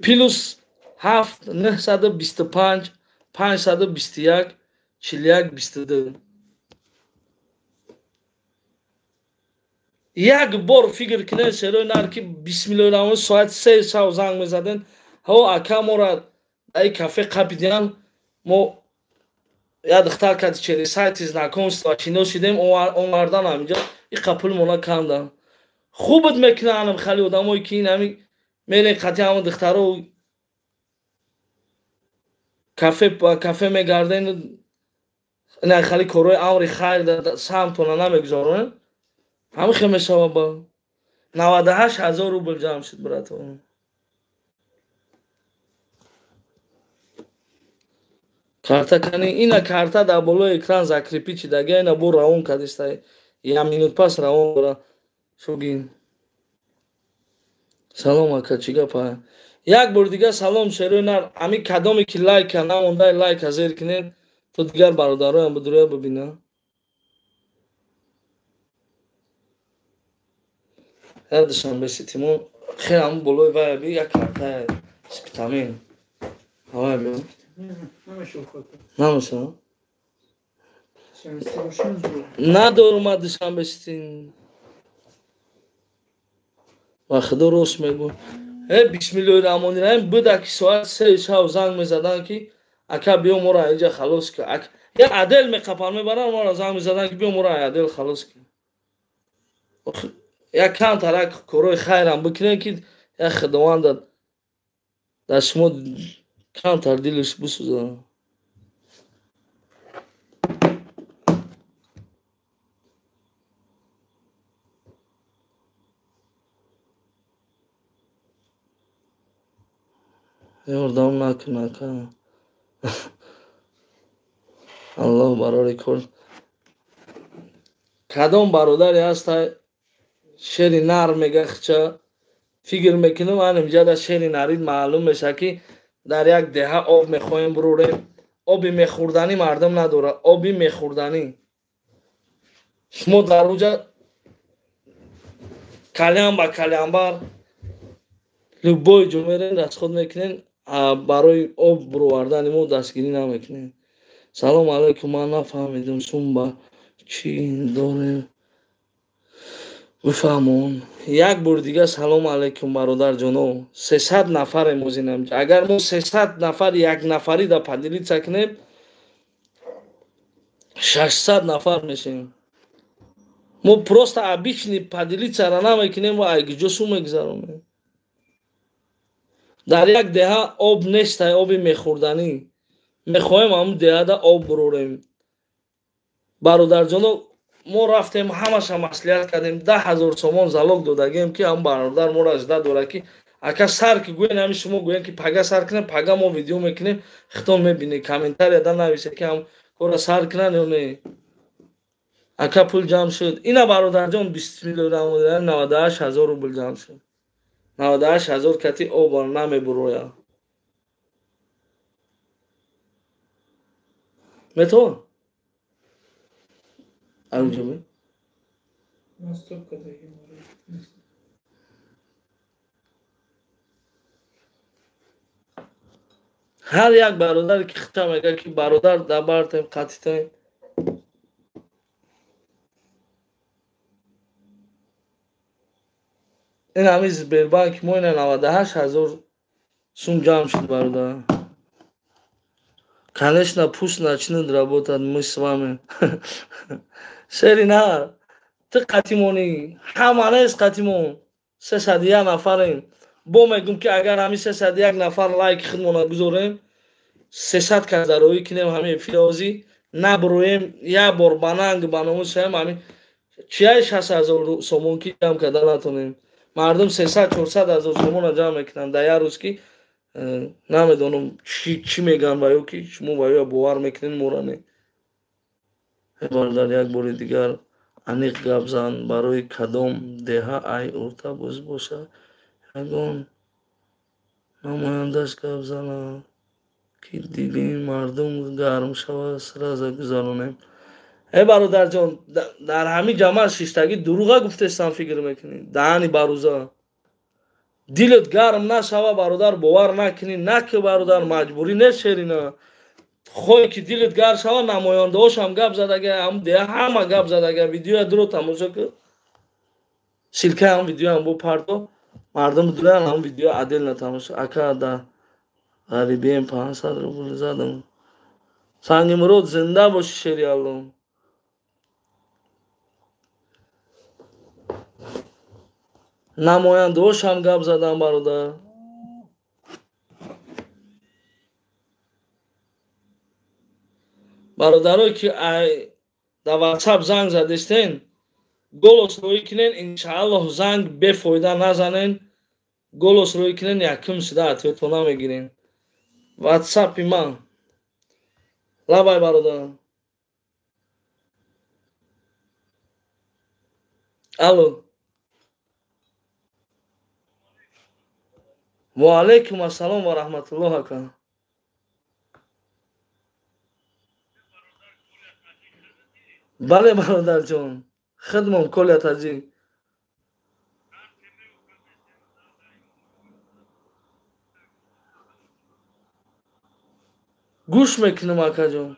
پلوس 7 925 521 41 22 یک بار فکر کنه شروع نار که بسم الله الرحمن ساعت 3 شب زنگ میزدن ها اکا ما را ای کافه قپیدیم ما یا دختر کد چری سایتیز نکنست و چینو شدیم اون مردان همینجا این قپل مونا کندن خوبت میکنه انم خیلی آدمایی که این همی میرین قطعی همون دختر رو کافه میگردن نه خیلی کروی امری خیر سمتونه نمیگذارن همه خیلی شما با 98,000 روبل جمع شد براتون карта кани ина карта дар болои экран закрепи чидаги ина бо раун кадиста я минут пас раун бора шугин салом ака чӣ гапа як бор дига салом шерӯнар ами кадоме ки лайка намонда лайк ҳазир кинед то дигар бародароям будуроя бубина ядашам беситимон хеле ҳамн болои вай би як карта спитамин ҳавай бё намешо شناسته باشین زود. ندارم دشان بستین و خدا روش میگو بسم الله الرحمن الرحیم بوده که ساعت 3 شب زنگ میزدن که اکا بیا ما را اینجا خلاص که یا عدل میقپن میبرن ما را زنگ میزدن که بیا ما را عدل خلاص که یا کم ترک کروی خیرم بکنه که یا خداوند در شما کم تر دلش بسوزن یاردم نکن الله برای کل کدام برادری هست شعری نر میگه چه فکر میکنم من اینجا در شعری نرید معلوم میشه که در یک دهه آب میخوایم بروریم آبی میخوردنی مردم نداره آبی میخوردنی شما در روزا کلیم با کلیم بر لبای جمعه دست خود میکنین برای آب بروردن ما دستگیری نمیکنین سلام علیکم من نفهمیدم سون با چی داره بفهمون یک بار دیگه سلام علیکم برادر جانو 300 نفر موزینم اگر ما 300 نفر یک نفری در پدیلی چکنیم 600 نفر میشیم ما پروست обычный پدیلی چرا نمیکنیم و ایگجو سو میگذارونیم در یک دهه آب نیست آبی میخوردنی میخوایم هم دهه دا آب بروریم برادر جانو ما رفتیم همش مسئولیت کردیم 10,000 سومون залог دادگیم که هم برادر ما را اجده دوره که اکا سر که گوین همی شما گوین که پگه سر کنیم پگه ما ویدیو میکنیم خطون میبینی کامنتر یادم نویسه که هم کورا سر کنن یا نه اکا پول جمع شد اینا برادر جان 20 میلیون 98,000 روبل جمع شد 98,000 کتی آب نمی برویا میتون الجوی استوب کردیم. هر یک برادر که خطا میگه که برادر در برتیم قطعتیم این همیز بیربانک موین 98,000 сум جمع شد برادر конечно пусть начнут работать мы с вами شرینا تو قطیمونی همانه از قطیمون 301 نفریم با میگم که اگر همی 301 نفر لایک خودمون گذاریم 300 کزاروی کنیم همین فیروزی نبرویم یا بار باننگ بانموس هم همین چیای 60,000 سومون کی جمع کردن نتونیم مردم 300-400,000 سومون جمع میکنن در یک روز که نمیدونم چی میگن باید که شما باید باور میکنین مورانه در یک بار دیگر انیق گپ زن برای کدام دهه ای ارتا باز باشه یگان نمایندش گپ زنه که دیلی مردم گرم شوه سرازه گذارونیم برادر جان در همین جمعه شیشتگی دروغه گفتستان فکر میکنی دهانی باروزا دلت گرم نشوه برادر باور نکنی نه که برادر مجبوری نیست شیرینا خوی که دلت گرم شوه نماینده هاش هم گپ زدگه هم ده همه گپ زدگه ویدیو درو تماشا که سیلکه هم ویدیو هم بو پردو مردم دورن هم ویدیو عدل نتماشا اکا دا غریبیم 500 روبل زدم سنگ مرود زنده باشی شیری اللهم نماینده هاش هم گپ زدم برادر برادرایی که در واتساپ زنگ زدستین گلوس روی کنین انشاءالله زنگ بفایده نزنین گلوس روی کنین یکم سیده اتویتونا میگیرین واتساپی من لبای برادر الو و علیکم السلام و رحمت الله اکرم بله برادر جان خدمم کلیت ازی گوش میکنم اکا جان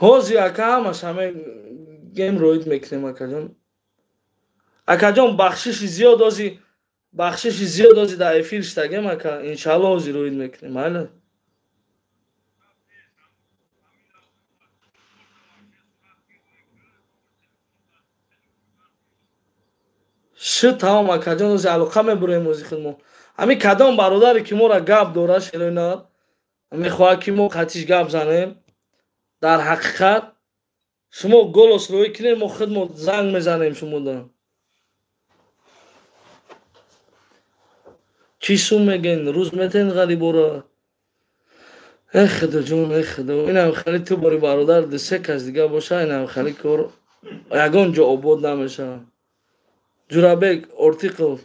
ҳозир ака ҳамаш ҳама гем роид мекунем акаҷон. Акаҷон бахшиши зиёд ози дар эфир штагем ака иншаалло ҳозир роид мекунем майли. шу тамом акаҷон ози алоқа мебурем ози худ мо. Ҳамин кадом бародаре ки моро гап дора шеройнар мехоҳад ки мо қатиш гап занем. Дар ҳақиқат шумо голос рӯй кунед мо худ мо занг мезанем шумо да. Чӣ сум мегӯен рӯз метен ғарибора. Эх худоҷон эх худо. Инам хали ту бори бародар дусе кас дига боша инам хали кор ягон ҷо обод намешавад. Ҷурабек Ортиқов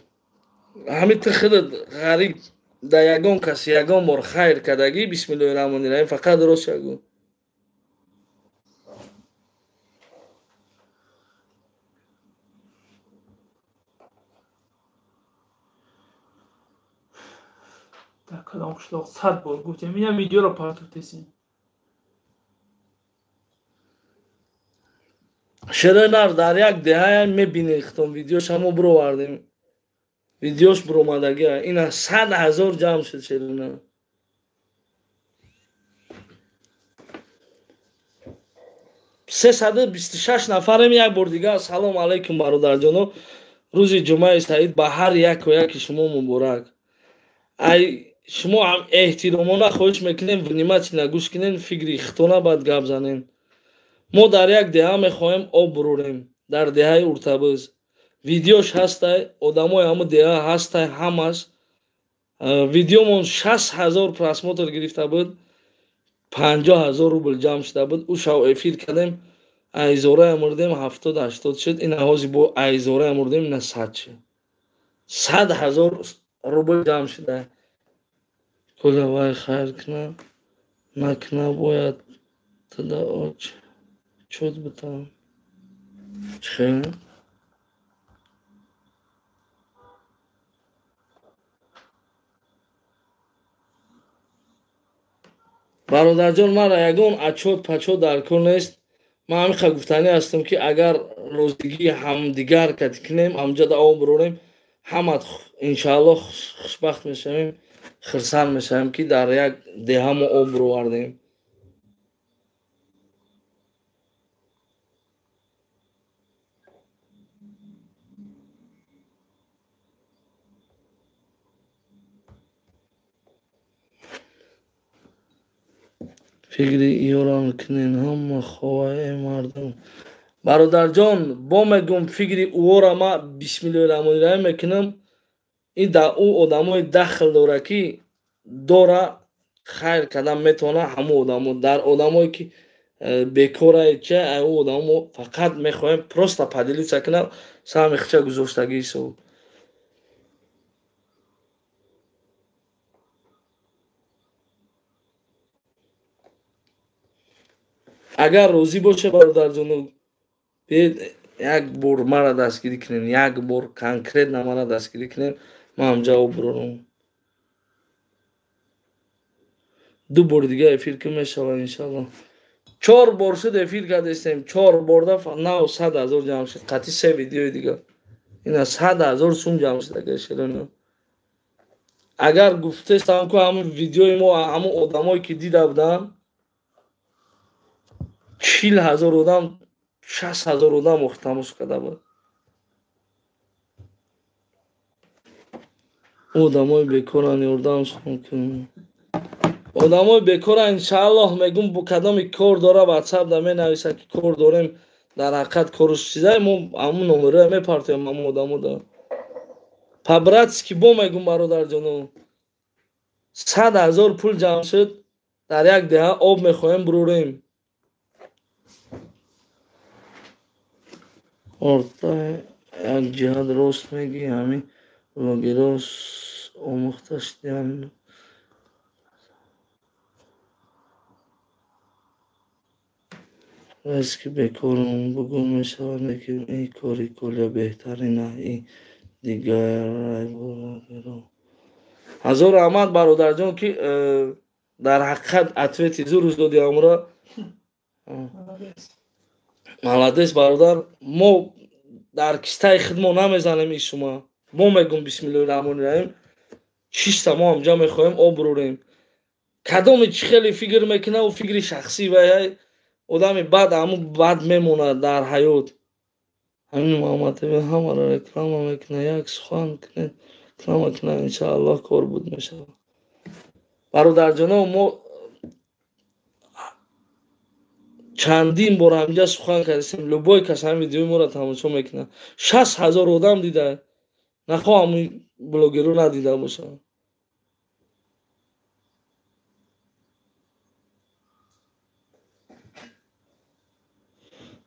ҳамин ту худат ғариб дар ягон кас ягон бор хайр кардагӣ бисмиллоҳи раҳмони раҳим фақат рост ягон. дар кадом қишлоқ 100 бор гуфтем инам видеоро партофтесем. Шеройнар дар як деҳая мебинехтон видеош ҳамо бировардем. Видеош биромадагия ина 100,000 ҷамъ шуд Шеройнар. сесаду бисту шаш нафарем як бор дига ассалому алайкум бародарҷоно. рӯзи ҷумъаи саид ба ҳар яку яки шумо муборак. Ай шумо ҳам эҳтиромона хоҳиш мекунем внимательно гӯш кунем фикри хитона баъд гап занем. мо дар як деҳа мехоҳем об бурорем дар деҳаи уртабыз. Видеош ҳастай одамои ҳамун деҳа ҳастай ҳамаш. Видеомон 60,000 просмотр гирифта буд 50,000 рубл ҷамъ шуда буд. ӯ шав эфир кардем айзора мурдем 70-80 шуд. ина ҳозир бо айзора мурдем ина 100 шуд. 100,000 рубл ҷамъ шуда. кула вай хайр куна накуна бояд туда оч чуд бутам. Чӣ? бародарҷон мара ягон ачот пачот дар кор нест. ман ҳамиқа гуфтанӣ ҳастам ки агар розигии ҳамдигар кати кунем ҳамҷода об бурорем ҳамат иншаалло хушбахт мешавем хирсанд мешавем ки дар як деҳа мо об буровардем. фикри иёра мекунем ҳама хоҳаи мардум. бародарҷон бо мегӯм фикри ӯора ма бисмиллоҳи раҳмони раҳим мекунам. ин дар ӯ одамои дахл дора ки дора хайр кардан метавона ҳамон одамо дар одамое ки бекорае ча ӯ одамо фақат мехоҳем просто поделиться кунам сами хича гузоштагии ҳисоб. агар розӣ боша бародарҷоно биед як бор мара дастгирӣ кунем як бор конкретно мара дастгирӣ кунем ман ҳамҷа об бурорам. 2 бор дига эфир ки мешавад иншаалло. 4 бор шуд эфир кардастем 4 борда нав 100,000 ҷамъ шуд. қатъи 3 видеои дига ина 100,000 сум ҷамъ шуд. агар шеройна агар гуфтестам ки ҳамин видеои мо ҳамон одамое ки дида буданд 40,000 одам 60,000 одам охир тамошо карда буд. одамои бекоран ёрдамшон кунем. одамои бекора иншааллоҳ мегӯм бо кадоми кор дора ватсап да менависад ки кор дорем дар ҳақиқат корш чизае мо ҳамун номероя мепартоем ҳамон одамо да. по-братски бо мегӯм бародарҷоно 100,000 пул ҷамъ шуд дар як деҳа об мехоҳем бурорем. орта як ҷиҳат рост мегӣ ҳамин блогерос омӯхта шудиам. вайс ки бекорам бугум мешавад лекин ин кори куля беҳтарина и дигар блогеро. ҳазор раҳмат бародарҷон ки дар ҳақиқат ответи зурӯз доди ҳамура молодец бародар. мо дар кистаи хидмат намезанем ин шумо. мо мегум бисмиллоҳи раҳмони раҳим. чиста мо ҳамҷа мехоҳем об бурем. кадоме чӣ хеле фикр мекунад у фикри шахсӣ ва одами бад ҳамун бад мемонад дар ҳаёт. ҳамин муҳаммадтв ҳамаро реклама мекунад, як сухан реклама кунад, иншоаллоҳ кор буд мешавад. бародарҷонов, мо чандин бор ҳамҷа сухан кардем. любой кас ҳамин видеои моро тамошо мекунад. 60,000 одам дида. нахоҳам блогеру надида бошад.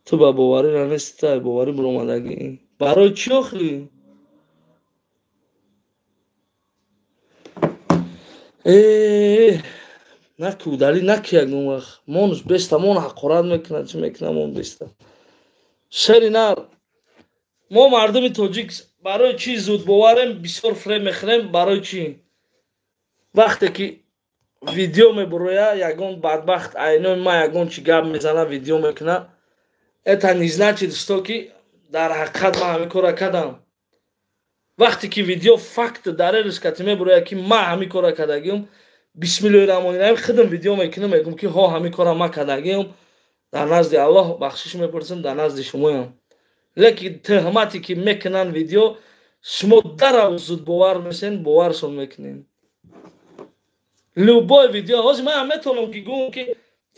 ту ба боварӣ ранеста, боварӣ биромадагӣ. барои чӣ охир? накудали наки ягон вақт. монуш беста мон ҳақорат мекунад, чӣ мекунад мон беста. шери нар. мо мардуми тоҷик барои чӣ зудбоварем, бисёр фрем мехӯрем, барои чӣ? вақте ки видео мебурояд, ягон бадбахт айнои ма ягон чӣ гап мезанад, видео мекунад. Это не значит, что ки дар ҳақиқат ма ҳамин кора кардам. вақте ки видео факт дарериш кати мебурояд ки ма ҳамин кора кардагиам, бисмиллоҳи раҳмони раҳим худам видео мекунам, мегӯям ки ҳо ҳамин кора ма кардагиам. дар назди Аллоҳ бахшиш мепурсам, дар назди шумоям. лекин тӯҳмате ки мекунанд видео, шумо дарав зудбовар мешавед, боваршон мекунед. любой видео ҳозир ман метавонам ки гӯям ки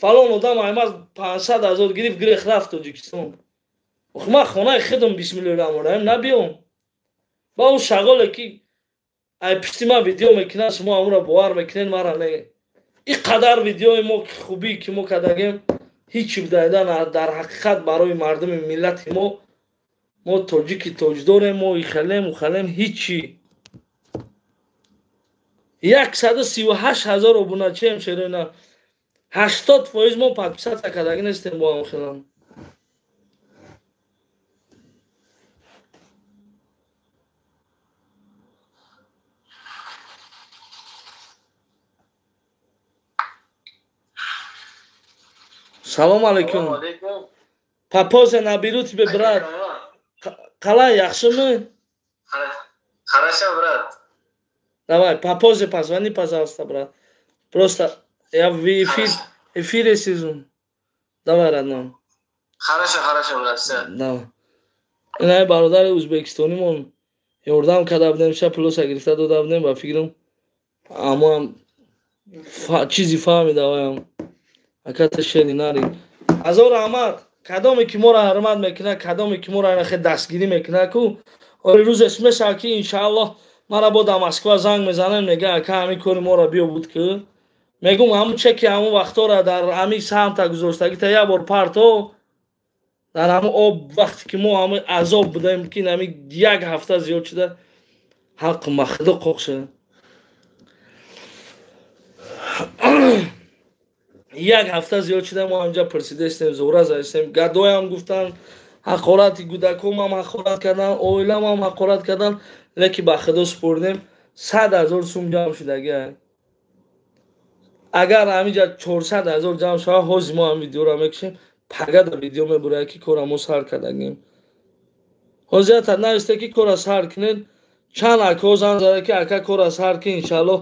фалон одам аймаз 500,000 гирифт, грех рафт Тоҷикистон. ман хонаи худам бисмиллоҳи раҳмони раҳим набиём. ба он шағоле ки ай пишти ман видео мекунад, шумо ҳамонро бовар мекунед, мара не. ин қадар видеои мо хубӣ ки мо кардагем, ҳичи бидайдан дар ҳақиқат барои мардуми миллати мо тоҷики тоҷдорем, мо ихалем ухалем, ҳичи. 138,000 обуначием шерона. 80% мо подписация кардаги нестем бо ҳам хелам. салом алейкум. Папозе наберу тебе, брат. Қалай, яхшими? Хорошо, брат. Давай, попозже позвони, пожалуйста, брат. Просто я в эфире сижу. Давай, родной. Хорошо, брат, все. Давай. Инай бародари Ӯзбекистонимон ёрдам карда будем, ша пулоса гирифта дода будем, ба фикрам аммо чизи фаҳмида оям. аката шери нари. ҳазор раҳмат. кадоме ки моро ҳурмат мекунад, кадоме ки моро хеле дастгирӣ мекунад ку оли рӯзеш мешавад ки иншоаллоҳ мара бо да Москва занг мезанем, мега ака ҳамин кори моро биёбуд ки мегум ҳамун чеки ҳамун вақтора дар ҳамин самта гузоштагита як бор парто дар ҳамун об вақте ки мо ҳамин азоб будем ки ҳамин як ҳафта зиёд шуда ҳақ махдо қоқ шуда як ҳафта зиёд шуда мо ҳамҷа пирсидастем, зора задастем, гадоям гуфтан, ҳақорати гудакомам ҳақорат кардан, оиламам ҳақорат кардан, леки ба худо супурдем. 100,000 сум ҷамъ шудаги. агар ҳаминҷа 400,000 ҷамъ шава, ҳозир мо ҳам видеоро мекушем, пагада видео мебурад ки кора мо сар кардагим. ҳозир ята нависте ки кора сар кунед, чанд акаҳо занг зада ки ака кора сар ки иншоаллоҳ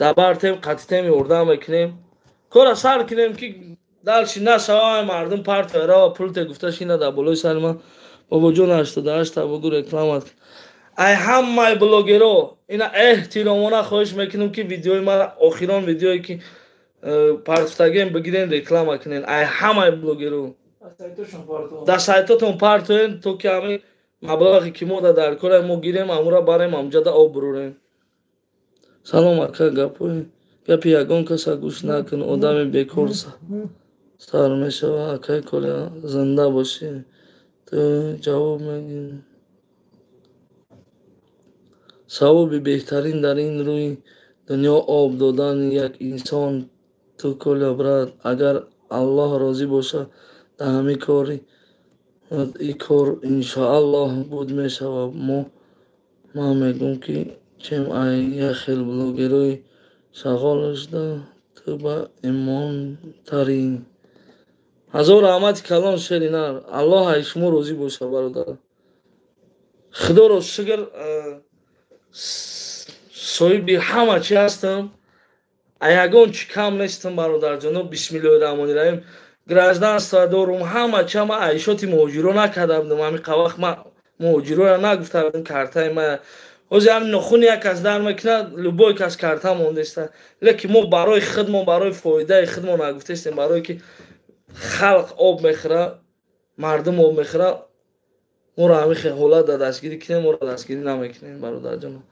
дабартем қатитем ёрдам мекунем. кора сар кунем ки далши нашава мардум партояра пулте гуфта шина дар болои сари ман бобоҷон 88 бугу рекламат. ай ҳамаи блогеро ина эҳтиромона хоҳиш мекунам ки видеои ман охирон видеое ки партофтагем бигирен реклама кунен. ай ҳамаи блогеро дар сайтотон партоен то ки ҳамин маблағе ки мо дар кора мо гирем ҳамура барем ҳамҷада об бурорем. салом ака, гапи ягон каса гӯш накун, одами бекор сар мешава. акаи коля зинда бошӣ, ту ҷавоб мегӣ. савоби беҳтарин дар ин рӯи дунё об додани як инсон. ту коля брат, агар Аллоҳ розӣ бошад дар ҳамин кори ин кор иншоаллоҳ буд мешавад. ман мегӯям ки чем ай як хел блогерои шағолашда ту ба имонтарин ҳазор раҳмати калон шеринар. Аллоҳ ай шумо розӣ боша бародар. Худоро шукр, соҳиби ҳама чи ҳастам. Ягон чи кам нестам бародарҷоноб. Бисмиллоҳирраҳмонирраҳим. Гражданство дорум, ҳама чама айшоти муҳоҷиро накарда будам. Ҳамин қавақт ма муҳоҷироя нагуфта будам картаи ма. Ҳозир ҳамин нохуни як кас дар мекунад, любой кас карта мондеста. Лекин мо барои худ, мо барои фоидаи худ мо нагуфтестем, барое ки халқ об мехӯра, мардум об мехӯра. Моро ҳамин ҳолат да дастгирӣ кунем, моро дастгирӣ намекунем бародарҷоноб.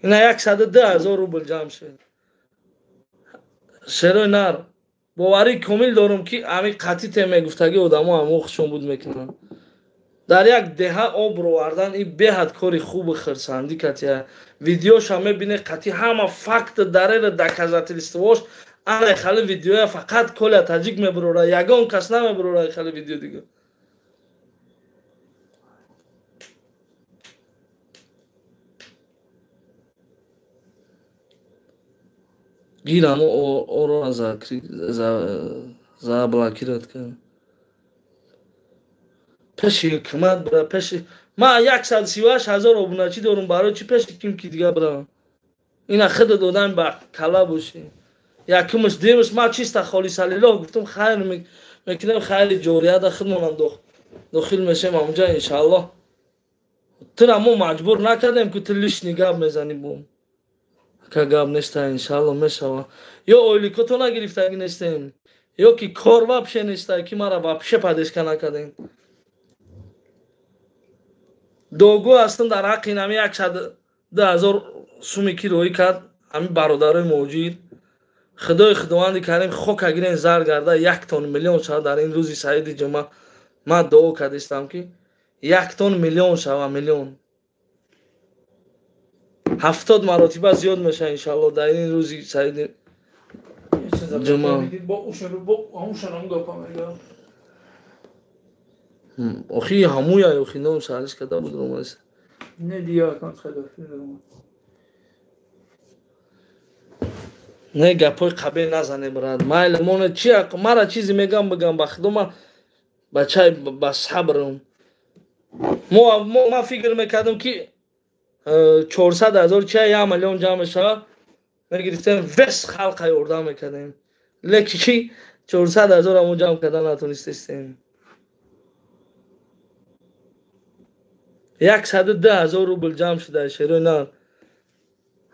Ина 110,000 рубл ҷамъ шуд. Шерои нар, боварии комил дорам ки ҳамин қатъи мегуфтаги одамо ҳамо хушон буд мекунанд. Дар як деҳа об ровардан ин беҳад кори хубу хурсандӣ катия. Видеоша мебинед қатъи ҳама факт дарера доказательствош ана хали видеоя фақат коля таҷик мебурора. Ягон кас намебурора хали видео дига. гирамо оро заблокировать кардам. Пеши ҳукумат бира, пеши ма 138,000 обуначӣ дорум. Барои чӣ пеши ким ки дига бирам? Ина худ додам ба кала бошӣ. Якумш димш ма чиста холисаллиллоҳ гуфтам хайр мекунем, хайри ҷорияда худмонам дохил мешем ҳамунҷа иншааллоҳ. Тура мо маҷбур накардем ки ту лишни гап мезанӣ бом. Ка гап неста иншааллоҳ мешава. Ё ойликото нагирифтагӣ нестем, ё ки кор вапше неста, ки мара вапше падешка накардем. Догу ҳастам дар ҳаққи ин ҳамин 110,000 суми ки роҳӣ кард ҳамин бародарои муҳоҷир. Худои худованди карим хока гирен зар гарда 1 миллион шава дар ин рӯзи саиди ҷумъа. Ман дуо кардистам ки 1 миллион шава, миллион 70 маротиба зиёд мешавад иншааллоҳ дар ин рӯзи саиди ҷумъа. Охи ҳамуя охи ном шаҳриш када буд ромаис. Не дия кам шадофи рома. Не гапои қабил назанем брат. Майли моне чи мара чизе мегам бигам ба худо ма ба чай ба сабрам. Ма фикр мекардам ки 400,000 чай 1 миллион ҷамъ мешавад. Мегирифтем вес халқа ёрдам мекардем. Лекин ки 400,000 ҳамо ҷамъ карда натонистестем. 110,000 рубл ҷамъ шуда шерои нар.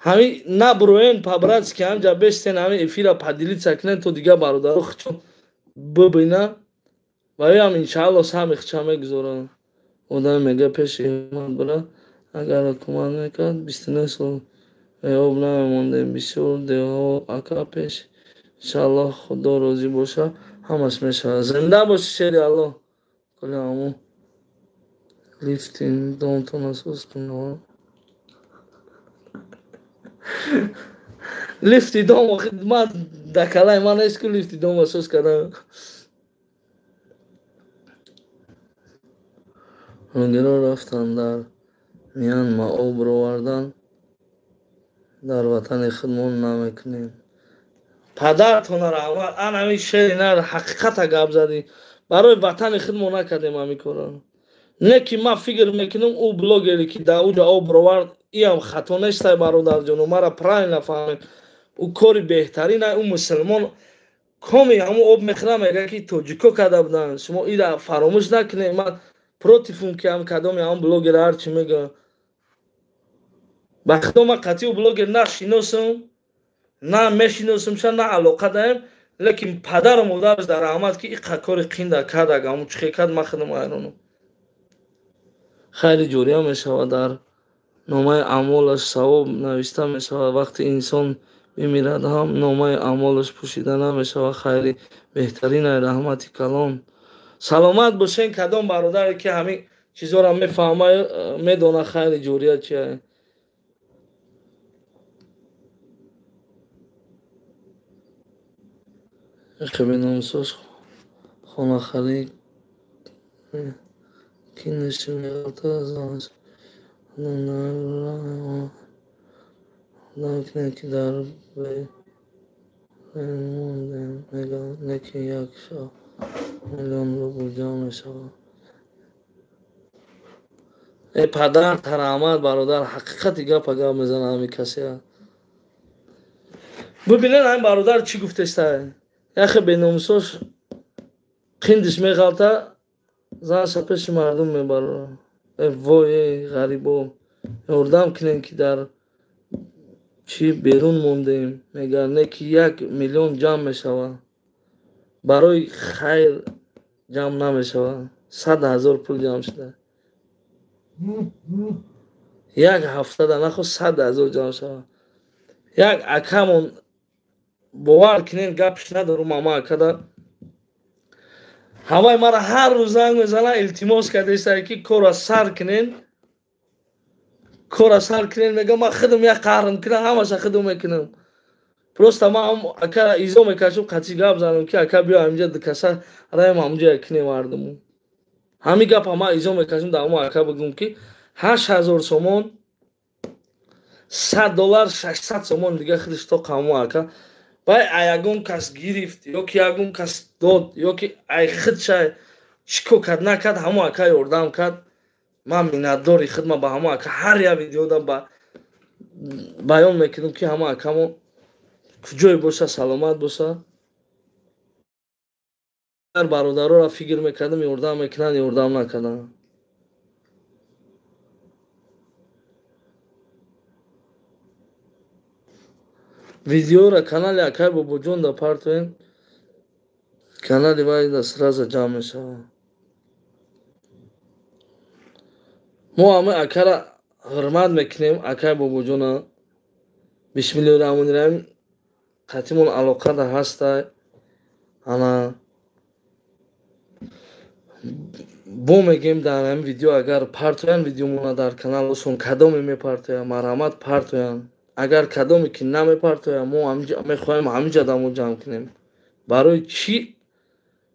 Ҳамин наброен по-братски ҳамҷа бестен ҳамин эфира поделиться кунен то дига бародаро хучон бубина. Ва ям иншааллоҳ сами хуча мегузорам. Одам мега пеши ҳимат бира. Агар ҳукумат мекард 29 сол об намемондем. Бисёр деҳо ака пеш. Иншааллоҳ худо розӣ боша, ҳамаш мешавад. Зинда боши шери Аллоҳ. Коли ҳамо лифти домтон асос кунам. Лифти дом ман дакалай ман нест ки лифти дом асос кардам. Ҳунгиро рафтан дар Мянма об ровардан. Дар ватани худмон намекунем. Падартона раҳмат. Ан ҳамин шери нар ҳақиқата гап задӣ. Барои ватани худмон накардем ҳамин корро. Не ки ман фикр мекунам ӯ блогере ки дар уҷа об ровард иам хато нестай бародарҷоно. Мара правилно фаҳмед. Ӯ кори беҳтарина. Ӯ мусулмон коми ҳамо об мехӯра мега ки тоҷико карда буданд. Шумо ира фаромӯш накунед. Ман противум ки ҳам кадоми ҳам блогер ҳарчи мега. Ба худо ман қатъи ӯ блогер на шиносам, на мешиносамша, на алоқа даем. Лекин падару модараш дар раҳмат ки иқа кори қинда кардаг. ҳамо чихе кард ман худам ҳайронам. хайри ҷория мешавад. Дар номаи аъмолаш савоб нависта мешавад. Вақти инсон бимирад ҳам номаи аъмолаш пӯшида намешавад. хайри беҳтаринаи раҳмати калон. Саломат бошен кадом бародаре ки ҳамин чизҳоро мефаҳма медона хайри ҷория чия. خبرنامه‌ساز خانه‌خواری کی نشون می‌دهد از آن نکنه که در به مانده نگاه نکه یک شاه میلیون روبل جمع میشود. ای پدر ترامت برادر حقیقتی گپ میزنه همین کسی ها. ببینن همین برادر چی گفته است؟ یخ بیناموسش خندش میغلطه زن سپش مردم میبره. وای غریبو یاردم کنین که در چی بیرون موندیم. میگن که 1 میلیون جمع میشود برای خیر جمع نمیشود. 100,000 پول جمع شده یک هفته در نخو 100,000 جمع شود. یک اکمون باور کنین گپش ندارم اما اکده همه مرا هر روز زنگ میزنه التماس کرده است که کار سر کنین میگم من خودم یک قهرم کنم همش خودم میکنم. پروستا ما هم اکا ایزو میکشم قطعی گپ زنم که اکا بیا همینجا دکسه رایم همونجا کنی مردمون همین گپ ما ایزو میکشم در اما اکا بگم که 8,000 سومون $100 600 سومون دیگه خودش تو قامو اکا بای ایگون کس گرفت یا که یگون کس داد یا که ای خودش چیکو کرد نکرد همو اکا یاردم کرد. من منتداری خدمت به همو اکا هر یک ویدیو دا بیان میکنم که همو اکامو کجای باشه سلامت باشه. هر برادرها را فکر میکردم یاردم میکنن یاردم نکردن. ویدیو را کانال اکای بابا جون دا پارتوین کانال وای دا سراز جمع میشه. ما همه اکا را حرمت میکنیم اکای بابا جون بسم الله الرحمن الرحیم قطعیمون علاقه دا هسته انا بو میگیم در این ویدیو اگر پارتوین ویدیو مونه در کانال سون کدومی میپارتوین مرحمت پارتوین اگر کدومی که نمیپارتوین ما میخوایم همینجا دمو جمع کنیم. برای چی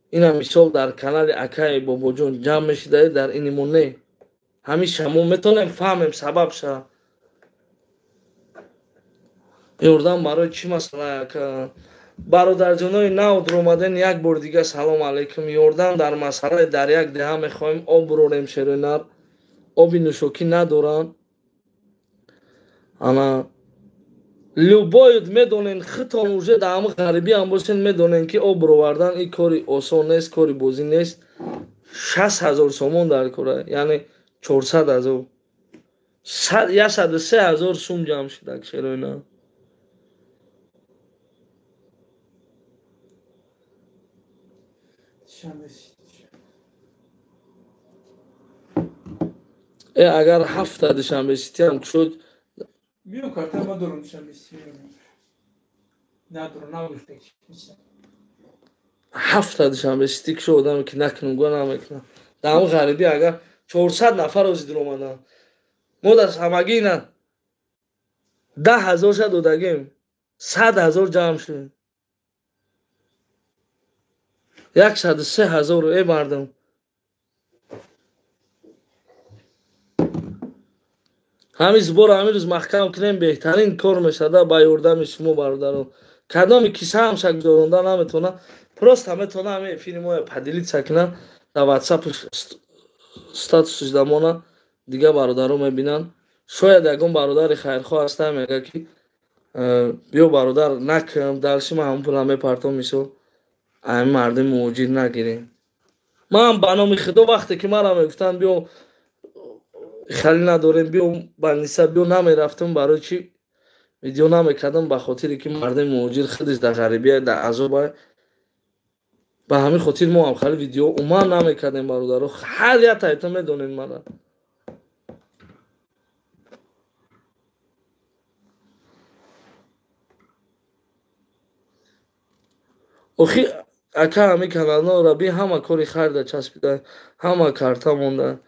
این مثال در کانال اکای بابا جون جمع میشده در این مونه همیشه ما میتونیم فهمیم سبب شه یاردم برای چی مثلا که برادر جانای نو در اومدن یک بار دیگه سلام علیکم. یاردم در مسئله در یک دهه میخوایم آب بروریم شیرینر آبی نوشوکی ندارن انا لوباید میدونین خطان اوجه در همه غریبی هم باشین میدونین که آب بروردن این کاری آسان نیست کاری بازی نیست. 60,000 سومون در کاره یعنی 400,000 103,000 سوم جمع شده شیرینر. اگر 7 دوشنبه سیتی هم شد میو کارتا ما دارم دوشنبه سیتی ندارم نگفته که 7 دوشنبه سیتی شدم که نکنم گوه نمیکنم در همون غریبی اگر 400 نفر روزی در اومدن ما در همگی نه 10,000 شد دادگیم 100,000 جمع شد 103,000 ای مردم همین زبور همین روز محکم کنیم بهترین کار میشده با یاردم شما برادران کدام کیسه هم شک دارنده نمیتونه پروست میتونه همین فیلم های پدیلیت سکنه در واتساپ استاتوسش دمانه دیگه برادران میبینن. شاید یکم برادر خیرخواه هسته میگه که بیا برادر نکم درشی ما همون پول میپرتم میشه همین مردم موجود نگیریم. من بنامی خدا وقتی که من را میگفتن بیا خیلی نداریم بیا بندیسه بیا نمیرفتم برای چی ویدیو نمیکردم به خاطری که مردم موجود خودش در غریبی در عذاب به همین خاطر ما هم خیلی ویدیو اومان نمیکردیم برادر هر یک تایتا میدونین مرا اخی اکا همین کانال را بی همه کاری خرده چسبیده همه کارتا مونده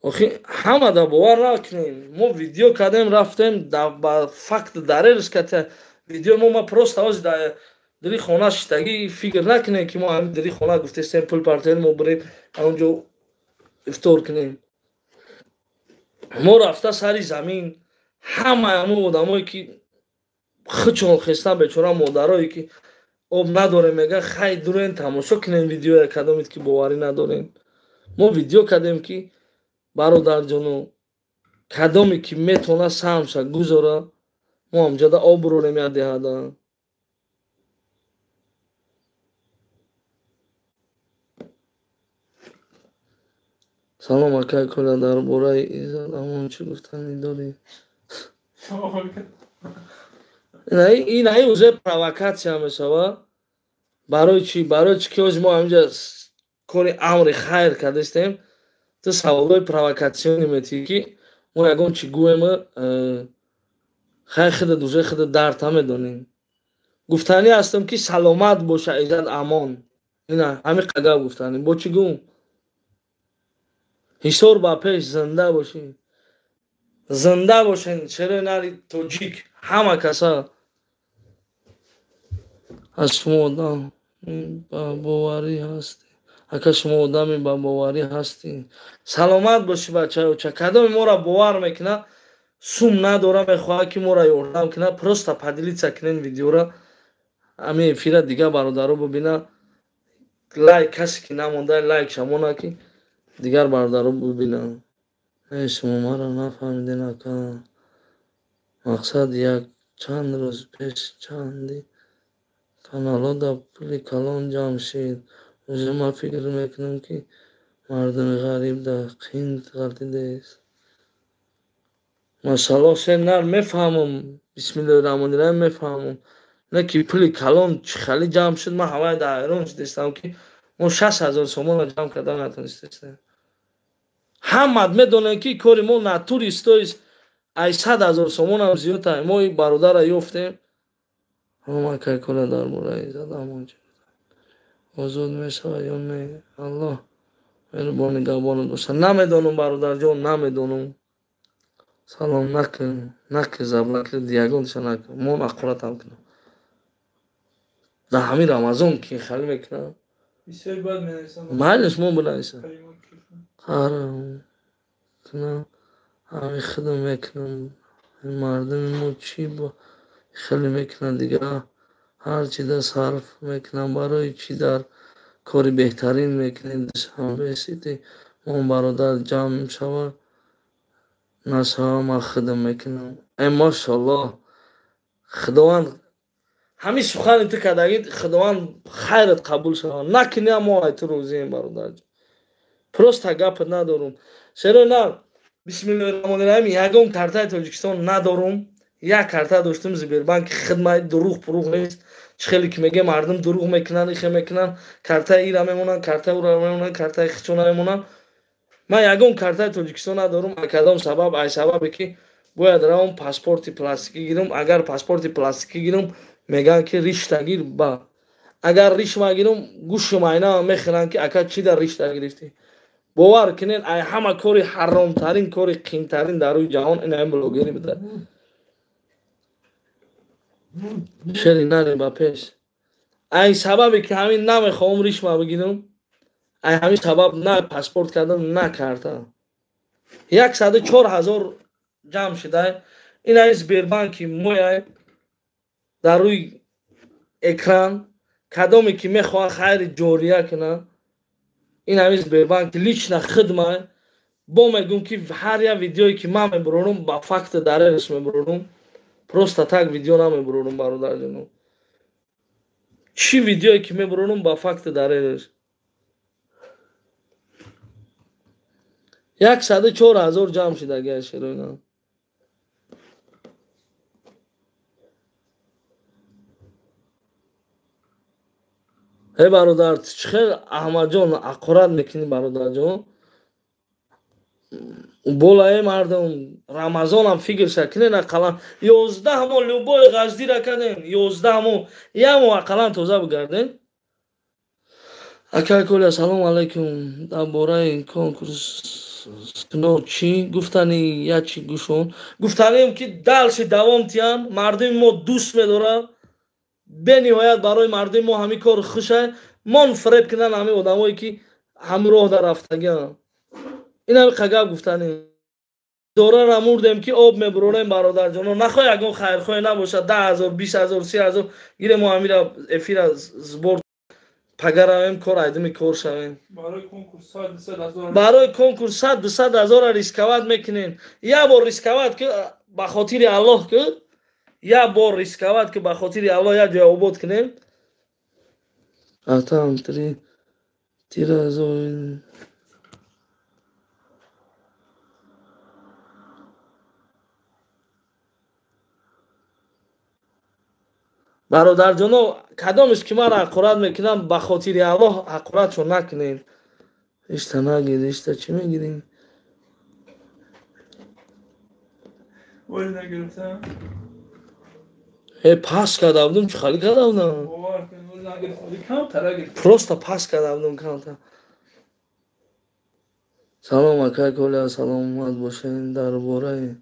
اخی همه دا باور نکنیم ما ویدیو کردیم رفتیم با فقط دریرش کته ویدیو ما پروست آز دری خانه شتگی فکر نکنیم که ما همین دری خانه گفته سیمپل پارتیل ما بریم اونجا افطار کنیم. ما رفته سری زمین همه همون آدمایی که خچون خستن بیچاره مادرایی که об надоре мега хай дурен тамошо кинен видеоя кадомит ки боварӣ надорем. Мо видео кардем ки бародарҷону кадоме ки метавона саҳмша гузора мо ҳамҷода обрӯрем ядиҳада. салом акай коля дар бораи иззат амон чӣ гуфтанӣ дорӣ? инаи узе провокатсия мешавад. барои чӣ ки ҳози мо ҳаминҷа кори амри хайр кардастем ту саволҳои провокатсионӣ метиҳӣ ки мо ягон чӣ гӯем хай худа дузе худа дарта медонем. гуфтанӣ ҳастам ки саломат боша иззат амон. ина ҳамин қадам гуфтанӣ бо чӣ гӯм? ҳисор ба пеш зинда бошед. зинда бошед шерои нари тоҷик ҳама каса аз шумо одам ба боварӣ ҳастед. ака шумо одами ба боварӣ ҳастед. саломат бошед бачаёча. кадоми моро бовар мекунад сум надора мехоҳад ки моро ёрдам кунад просто поделиться кунен видеора ҳамин эфира дига бародаро бубина. лайк касе ки намонда лайк шамона ки дигар бародаро бубина. шумо маро нафаҳмиден ака. мақсад як чанд рӯз пеш чанди каналода пули калон ҷамъ шид. ӯзе ман фикр мекунам ки мардуми ғариб дар қинд ғалтидааст. машаллоҳ шер нар мефаҳмам. бисмиллоҳи раҳмони раҳим мефаҳмам. не ки пули калон чӣ хали ҷамъ шуд. ман ҳамаи дар ҳайрон шудастам ки мо 60,000 сомона ҷамъ карда натонистастем. ҳамат медонем ки кори мо натури стоис ай 100,000 сомонам зиёд ай. мо ин бародарро ёфтем. акай кола дар бораи иззат амон озод мешавад ё не? аллоҳ меҳрубон нигоҳбонат бошад. намедонам бародарҷон, намедонам. салом накӣ заблакӣ диягонша накӣ. мон ақоратам кунам. дар ҳамин рамазон ки хали мекунам. бисёр бад менависам. майлиш мо бинависам. қарам кунам. ҳамин худо мекунам. мардуми мо чӣ хеле мекунад дигар. ҳар чӣ да сарф мекунам. барои чӣ дар кори беҳтарин мекунем. душанбе мон бародар ҷамъ шавад нашава ман худам мекунам. машаллоҳ худованд ҳамин сухани ту кардагӣ худованд хайрат қабул шавад. накунӣ мо ай ту розием бародарҷон. просто гапат надорум. шерои нар бисмиллоҳи раҳмони раҳим ягон картаи тоҷикистон надорум. як карта доштум Сбербанки хидмат дурӯғ пурӯғ нест. чӣ хеле ки мегӯем мардум дурӯғ мекунанд ихе мекунанд. картаи ира мемонанд картаи ура мемонанд картаи хичона мемонанд. ман ягон картаи тоҷикистон надорум. кадом сабаб ай сабабе ки бояд равам паспорти пластикӣ гирам. агар паспорти пластикӣ гирам мегӯянд ки ришта гир ба. агар ришма гирам гӯши майна мехӯранд ки ака чӣ дар ришта гирифтӣ. бовар кунед ай ҳама кори ҳаромтарин кори қимтарин дар рӯи ҷаҳон ин ҳамин блогери буда. шери наре ба пеш. ай сабабе ки ҳамин намехоҳам ришма бигирам. ай ҳамин сабаб на паспорт кардам на карта. 104,000 ҷамъ шудай. ин ай Сбербанки мояй дар рӯи экран кадоме ки мехоҳад хайри ҷория кунад. ин ҳамин Сбербанки лична хидма бо мегӯм ки ҳар як видеое ки ман мебурорам ба факти дарераш мебурорам. просто так видео намебурорам бародарҷонам. чӣ видеое ки мебурорам ба факти дарераш. 104,000 ҷамъ шудагиаш шерои нар. бародар чӣ хел аҳмадҷон ақорат мекунӣ бародарҷон. болае мардум рамазонам фикрша кунед ақалан 11 мо любои ғаздира кардем. 11 мо ямо ақалан тоза бигардем. акай коля салом алайкум. дар бораи конкурс чӣ гуфтанӣ ячи гӯшон. гуфтанем ки далши давом тиян. мардуми мо дӯст медорад. бениҳоят барои мардуми мо ҳамин кор хуша. мон фиреб кунан ҳамин одамое ки ҳамин роҳ дар рафтагианд. ин ҳамин қагап гуфтанем. دوران اموردیم که آب میبرونیم برادر جان نخواه یکون خیرخواه نباشه 10,000 20,000 30,000 گیره ما همیره افیر زبور پگرم کار ایدمی کار شویم برای کنکورس 100,000 ریسکوات میکنین یا بار ریسکوات که به خاطر الله که یا بار ریسکوات که به خاطر الله یا جای آباد کنیم اتام تیر ازوین برادر جانو کدامش که من حقارت میکنم به خاطر الله حقارت چون نکنین اشتا نگید اشتا چی میگیدین ولی نگرفتم پاس کرده بودم چه خالی کرده بودم پروستا پاس کرده بودم کامتا سلام اکای کولی سلام اومد باشین در باره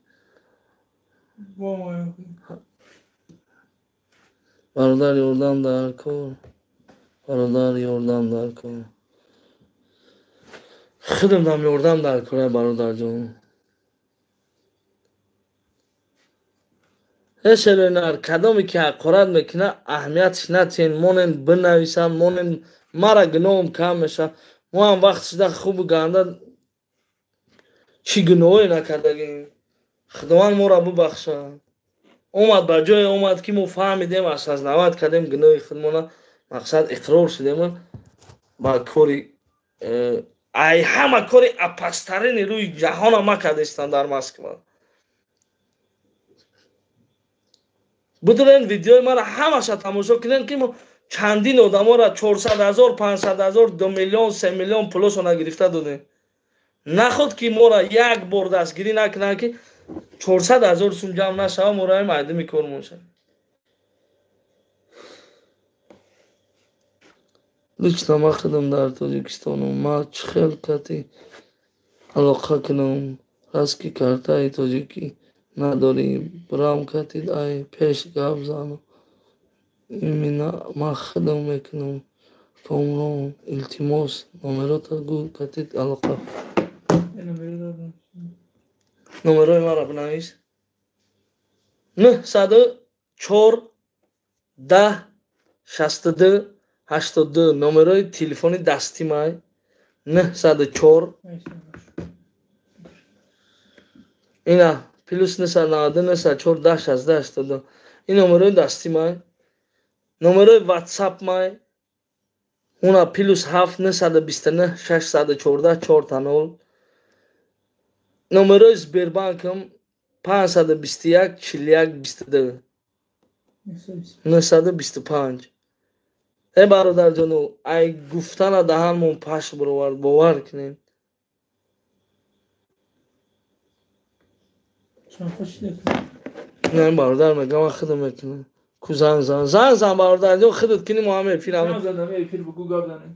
برادر یوردان در کار برادر یوردان در کار خودم دم یوردان در کار برادر جان هر کدامی که حقارت میکنه اهمیتش نتین مونن بنویسن مونن مرا گناهم کم میشه ما هم وقت شده خوب گنده چی گناهی نکردگیم خداوند ما را ببخشه اومد به جای اومد که ما فهمیدیم از 90 کردیم گناه خودمون مقصد اقرار شدیم با کاری ای همه کاری اپسترین روی جهان ما کردستان در مسکو بدون ویدیوی ما را همش تماشا کنین که ما چندین آدم را 400,000 500,000 2 میلیون 3 میلیون پولش نگرفته دادیم نخود که ما را یک بار دستگیری نکنه که 400,000 سوم جمع نشه ما را معدم کار موشه لیچنا ما خدم در تاجیکستان ما چه خلقتی علاقه کنم از که کارتای تاجیکی نداری برام کتید ای پیش گاب زانو ایمینا ما خدم میکنم کامران التماس نمرات گو کتید علاقه نمرای ما را بنویس 904 10 62 82 نمرای تلفن دستی مای 904 اینا پلوس نسا 99 10 16 82 این نمرای دستی مای نمرای واتساپ مای اونا پلوس 7 929 614 4 نمرای سبیربانکم 521 41 22 925 ای برادر جانو ای گفتن دهنمون پشت برآورد باور کنین نه برادر میگم خودم میکنم کو زن برادر جان خودت کنی محمد فیلم زدم ای فیلم بگو گاب دانه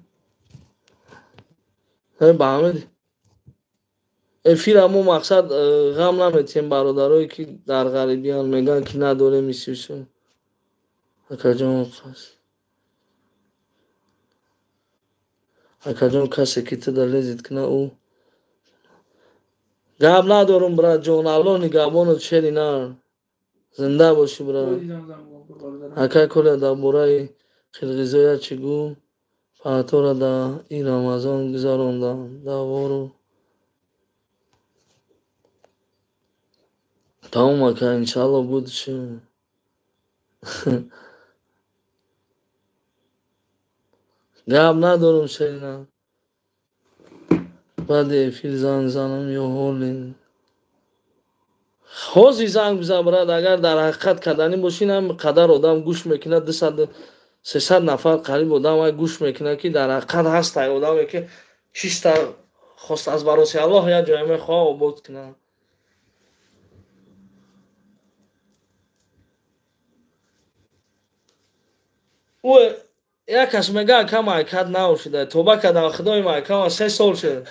ای محمد افیر همون مقصد غم نمیتیم برادرایی که در غریبیان میگن که نداره میسیوشون اکجان خواست اکجان کسی که تو دلیزید کنه او گب ندارم برای جان الله نگابانو چری نه زنده باشی برای اکای کل در برای خلقیزای چگو فاتورا در این رمضان گذاروندم در وارو تمام که انشالله بود شه گب ندارم شرینا بعد فیل زنم یا هولین خوزی زنگ بزن براد اگر در حقیقت کردنی باشین هم قدر آدم گوش میکنه 200-300 نفر قریب آدم گوش میکنه که در حقیقت هست آدمی که چیستا خواست از براسی الله یا جای خواه آباد کنه او یکش میگه که مایکت نوشده توبه کردم خدای مایکم 3 سال شد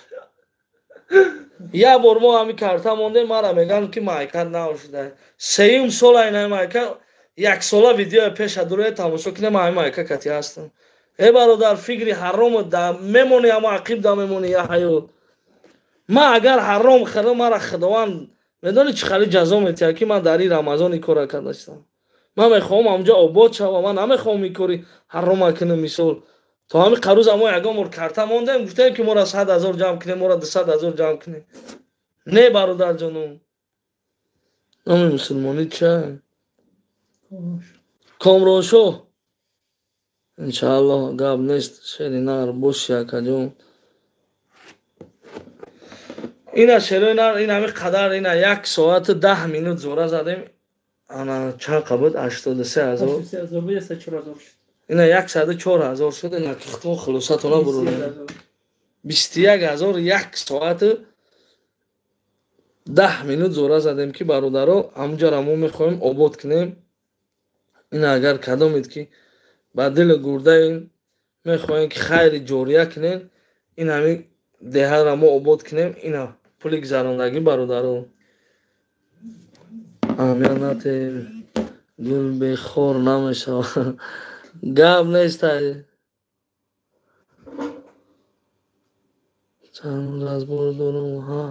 یا بار ما همی کارتا مونده مرا میگن که مایکت نوشده 3 سال این مایکت 1 ساله ویدیو پیش دوره تماشا کنه ما مایکت کتی هستم ای برادر فکری حرام دا میمونی اما عقیب دا میمونی یا حیات ما اگر حرام خدا مرا خداوند медони чӣ хеле ҷазо метиҳад ки ман дар ин рамазон ин кора кардастам. Ман мехоҳам ҳамҷо обод шавам. Ман намехоҳам ин кори ҳарома кунам. Мисол то ҳамин қарӯз мо ягон бор карта мондем, гуфтем ки моро 100,000 ҷамъ кунем, моро 200,000 ҷамъ кунем. Не бародарҷонум. Номи мусулмонӣ чия? Комроншоҳ. Иншааллоҳ гап нест. Шери нар бош якаҷон. Ина шерои нар ин ҳамин қадар ина 1 соату 10 минут зора задем. Ана чанд қабуд 83,000. 83,000 буде 4,000 шуд. Ина 104,000 шуд. Ина қихтон хулосатона буруда. 21,000 1 соату 10 минут зора задем ки бародаро ҳамҷара мо мехоҳем обод кунем. Ина агар кадомед ки ба дили гурдаин мехоҳем ки хайри ҷория кунем, ин ҳамин деҳаро мо обод кунем. Ина пули гузарондагӣ бародаро. Аминате гул бехор намешавад. Гап нест. Чанд разбор дорум ҳа.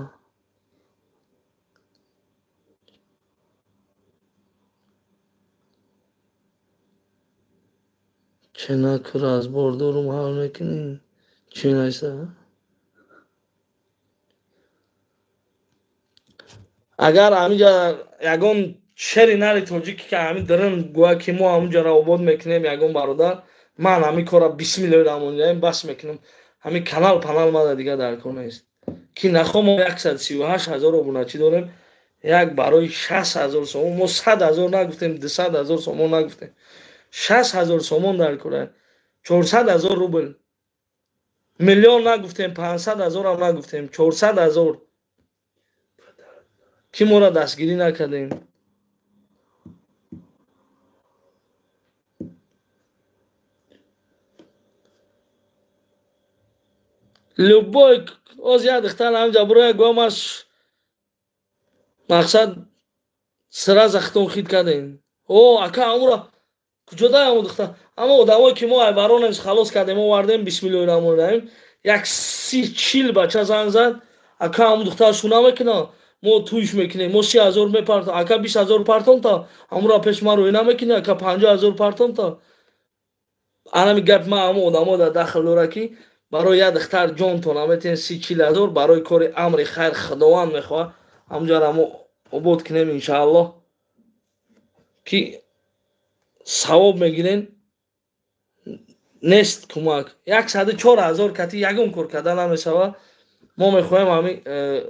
Чена кур разбор дорум ҳал мекунӣ. Чӣ неста? Агар ҳаминҷа ягон шери нари тоҷикӣ ки ҳамин дирин гӯя ки мо ҳаминҷаро обод мекунем, ягон бародар ман ҳамин кора бисмиллоҳи раҳмонир раҳим бас мекунам. Ҳамин канал панал мада дигар дар кор нест. Ки нахо мо 138,000 обуначӣ дорем. Як барои 60,000 сомон мо 100,000 нагуфтем, 200,000 сомон нагуфтем. 60,000 сомон дар кора. 400,000 рубл. Миллион нагуфтем, 500,000 ҳам нагуфтем. 400,000 ки моро дастгирӣ накардем. Любой оз як духтар ҳамҷа буроя гӯмаш мақсад сира захтон хит кардем. О ака амура куҷо даям духтар. Ама одамое ки мо айбаронем халос кардем овардем бисмиллоҳи раҳмонир раҳим. Як 30-40 бача занг зад. Ака аму духтар шуна мекуна. Мо туиш мекунем. Мо 30,000 мепартам. Ака 20,000 партам та. Амура пеш ма рӯй намекунӣ. Ака 50,000 партам та. Анами гап ма аму одамо да дахл дора ки барои як духтар ҷонтон наметен 30-40,000 барои кори амри хайр худованд мехоҳад. Ҳамҷара мо обод кунем иншааллоҳ. Ки савоб мегирем. Нест кӯмак. 104,000 кати ягон кор карда намешавад. Мо мехоҳем ҳамин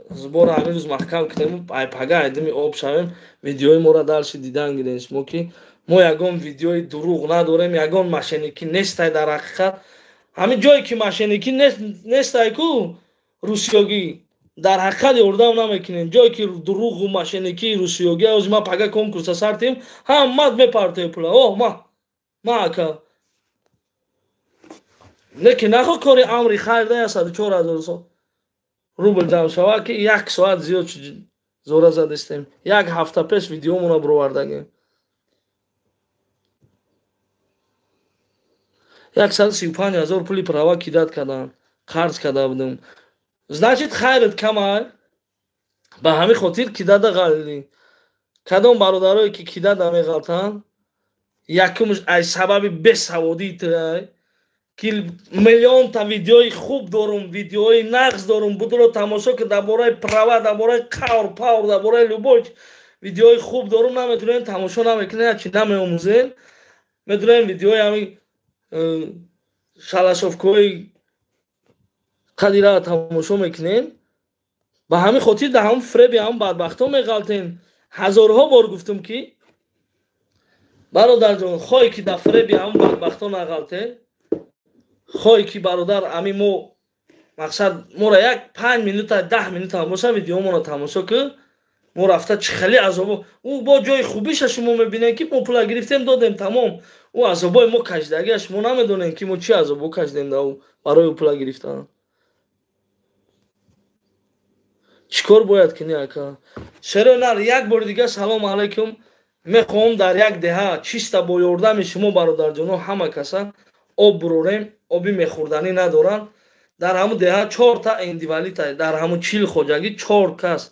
збора ҳамин рӯз маҳкам кунем. Айпага айдими об шавем. Видеои моро дарси дидан гирем. Шумо ки мо ягон видеои дурӯғ надорем. Ягон мошенникӣ нестай дар ҳақиқат. ҳамин ҷое ки мошенникӣ нестай ку русиёгӣ дар ҳақиқат ёрдам намекунем. ҷое ки дурӯғу мошенникӣ русиёгӣ ози ма пага конкурса сартем ҳаммат мепартои пула. О ма ака лекин нахо кори амри хайр да 104,000 рубл ҷамъ шавад ки 1 соат зиёд зора задастем. Як ҳафта пеш видеомона буровардагем. 135,000 пули права кидат кардам. Қарз карда будам. Значит хайрат камай. Ба ҳамин хотир кидада ғалилӣ. Кадом бародарое ки кидада меғалтанд. Якумш аз сабаби бесаводии тирай. Ки миллионта видеои хуб дорум, видеои нағз дорум. Будро тамошо ки дар бораи права, дар бораи қавр, павр, дар бораи любовь видеои хуб дорум наметунем тамошо намекунем, чи намеомӯзем. Медунем видеои ҳамин шалашовкои қадира тамошо мекунем. Ба ҳамин хотир дар ҳамин фреби ҳамин бадбахтҳо меғалтем. ҳазорҳо бор гуфтам ки бародарҷон хоҳӣ ки дар фреби ҳамин бадбахтҳо нағалте, хоҳӣ ки бародар ами мо мақсад моро як 5 минута 10 минута боша видеоморо тамошо ки мо рафта чӣ хеле азобо ӯ бо ҷои хубиша шумо мебинем ки мо пула гирифтем додем тамом. ӯ азобои мо кашдагиаш мо намедонем ки мо чӣ азобо кашдем да ӯ барои пула гирифтан. چی کار باید کنی اکا؟ شروع نر یک بار دیگه سلام علیکم. میخوام در یک دهه چیستا با یاردم شما برادر جانو همه کسا آب بروریم. آبی میخوردنی ندارن. در همون دهه 4 تا اندیوالی تا در همون چیل خوجگی 4 کس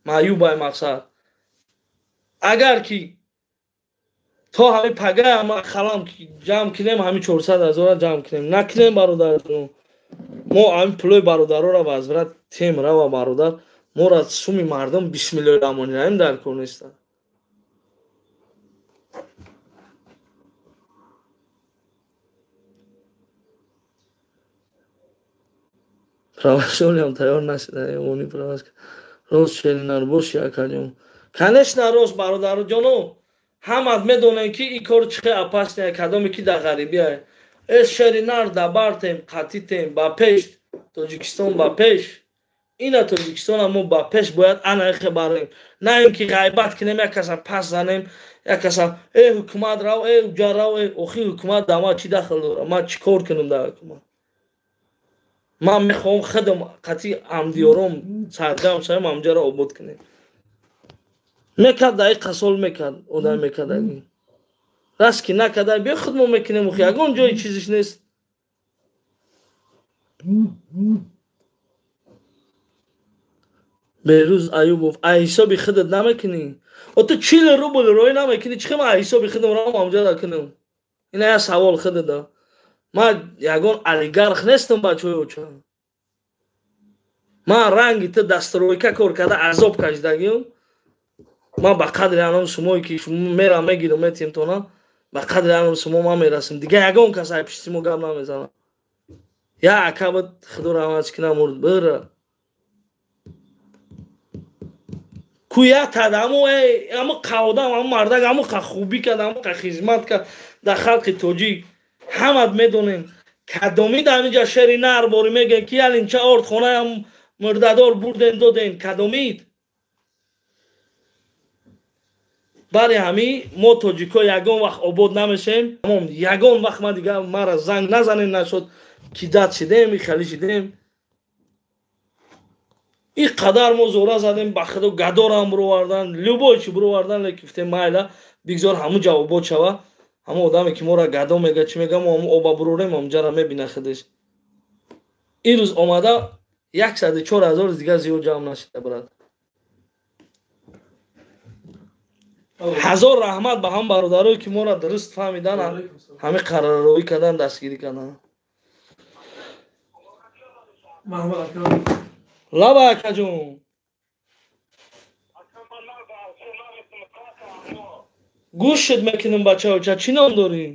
маъюбай мақсад агар ки то ҳами пага ма халам ҷамъ кинем ҳами 400,000 ҷамъ кинем накинем бародаратон мо ҳами пулои бародароро возврат тем рава бародар мора суми мардум 20 миллион рамонираем дар кор неста правашоням тайёр нашуда они праваш рост шеринар бош якаҷон конечно рост бародароҷоно ҳамат медонем ки ин кор чихе опасне кадоме ки дар ғарибӣ эс шеринар да бартем қатитем ба пеш тоҷикистон ба пеш ина тоҷикистона мо ба пеш бояд анахе барем на ин ки ғайбат кинем як каса пас занем як каса ҳукумат рав уҷа рав охи ҳукумат да ма чӣ дахл дора ма чӣ кор кунам дар ҳукумат ман мехоҳам худам қатъи ҳамдиёром саргарм шавем ҳамҷаро обод кунем мекард даиқа сол мекард одам мекардаги раст ки накарда бё худ мо мекунем охи ягон ҷои чизиш нест берӯз аюбов ай ҳисоби худат намекунӣ то 40 рубл роӣ намекунӣ чӣ ман ай ҳисоби худам равам ҳамҷара кунам ина як савол худата ман ягон олигарх нестам бачаҳоеча ман ранги ту дастройка кор карда азоб кашидагим ман ба қадри анам шумое ки шумо мерам мегирам метимтона ба қадри анам шумо ман мерасим дига ягон кас ай пишти мо гап намезанам я акабат худо раҳматш кунад мурд бира куя тадамо амо қаводам амо мардак амо қа хубӣ кард амо қа хизмат кард дар халқи тоҷик ҳамат медонем кадоми дар инҷа шери нар бори мегӯем ки ялинча ордхонаам мурдадор бурден доден кадомид бари ҳами мо тоҷико ягон вақт обод намешем ягон вақт ма дига мара занг назанем нашуд ки дад шидем хали шидем ин қадар мо зора задем ба худо гадорам буровардан любой чи буровардан лекифтем майла бигзор ҳамун ҷавобот шава ҳамун одаме ки мора гадо мега чӣ мега мо ҳамун оба бурорем ҳамҷара мебина худеш ин рӯз омада 104,000 дига зиёд ҷамъ нашида бурад ҳазор раҳмат ба ҳам бародарое ки мора дуруст фаҳмидан ҳамин қарорроӣ кардан дастгирӣ кардан лаба акаҷон гӯшт мекунем бачаҳоча чӣ ном дорӣ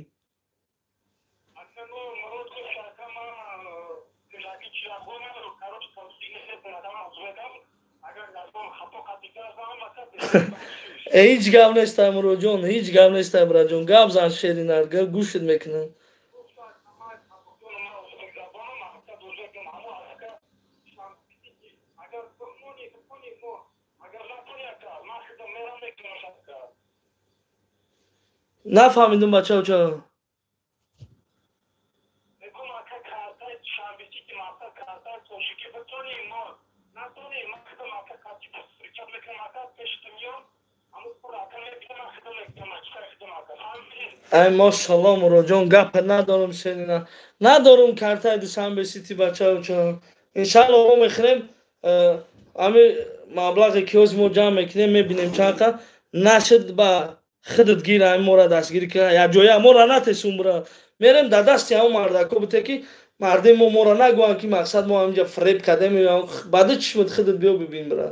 ҳеҷ гап нестай муроҷон ҳеҷ гап нестай бураҷон гап зан шеринар гӯшт мекунем нафаҳмидум бачаҳоча ай мошалло муроҷон гапа надорум шерина надорум картаи душанбе сити бачаҳоча иншалло мо мехӯрем ҳами маблағе ки ҳози мо ҷамъ мекунем мебинем чақа нашуд ба худат гира ҳами мора дастгирӣ кара якҷоя мора натесун бура мерем дар дасти ҳамон мардако буте ки марди мо мора нагӯянд ки мақсад мо ҳаминҷа фреб кардем баъди чӣ шуд худат биё бибин бура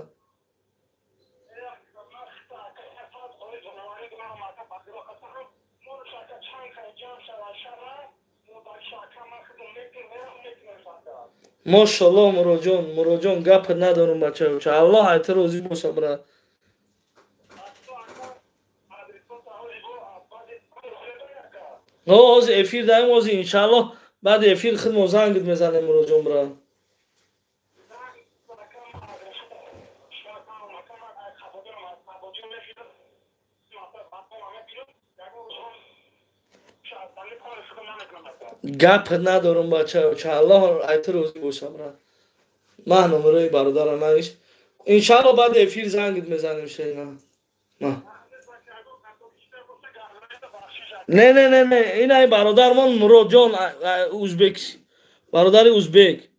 мошалло муроҷон гапа надорум бачаҳоча аллоҳ айти розӣ боша бура ҳозир эфир даем ҳозир иншаллоҳ баъди эфир худ мо зангит мезанем муроҷон бура гап надорум бачаҳоча аллоҳ айти розӣ боша брат ман номерои бародарам навиш иншаллоҳ баъди эфир зангит мезанем шерина не инаи бародармон муроҷон узбек бародари узбек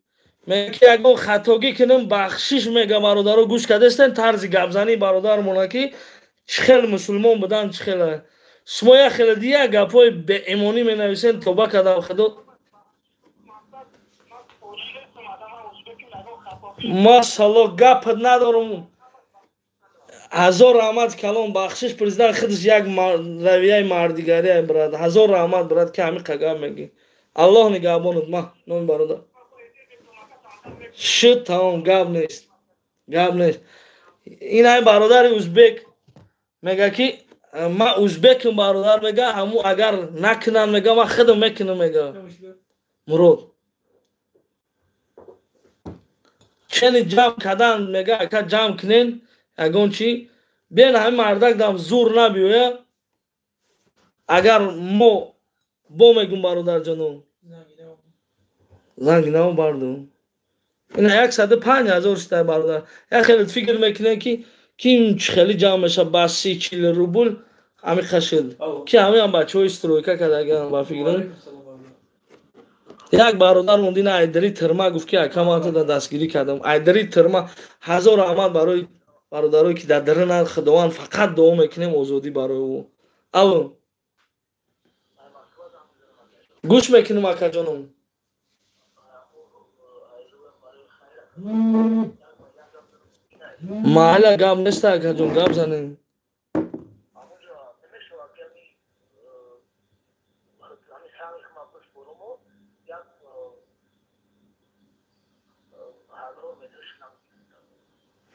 میگه اگه خطاگی کنم بخشش میگه برادر گوش کردستن طرز گپزنی برادر مونکی چخل مسلمان بودن چخل شما یا خیلی دیگه گپای به ایمانی می نویسین توبه کده خدا ماشاءالله گپ ندارم هزار رحمت کلام بخشش پرزیدنت خودش یک رویه مردگاری براد هزار رحمت براد که همین قگم میگی الله نگهبانت ما نون برادر شد تمام گپ نیست این های برادر ازبک میگه که ما ازبکم برادر میگه همو اگر نکنن میگه ما خودم میکنم میگه مراد چنین جمع کردن میگه که جمع کنین اگون چی بین همه مردک دم زور نبیوه اگر ما با میگم برادر جانو زنگ نمو بردم این 105,000 شده برادر یک خیلی فکر میکنه که این خیلی جمع میشه بس 30-40 روبل همین خشد که همه هم بچه های استرویکا کردگن با فکرم یک برادر موندین ایدری ترما گفت که اکامات دا دستگیری کردم ایدری ترما 1000 رحمت برای برادرایی که در درن خداوند فقط دعا میکنیم آزادی برای او الو گوش میکنیم اکا جانم محل گام نیست اکا جان گام زنیم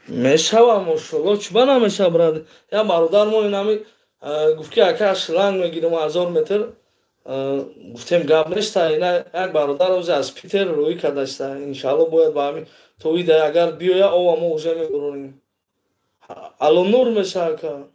میشوه ماشاءالله چه بنا میشه برادر یا برادرمون این همی گفت که اکا شلنگ میگیرم 1000 متر گفتیم گپ نیست اینا یک برادر از پیتر روی کردشته انشالله باید با همین تویده اگر بیاید او هم اوزه میگرونیم الان نور میشه اکا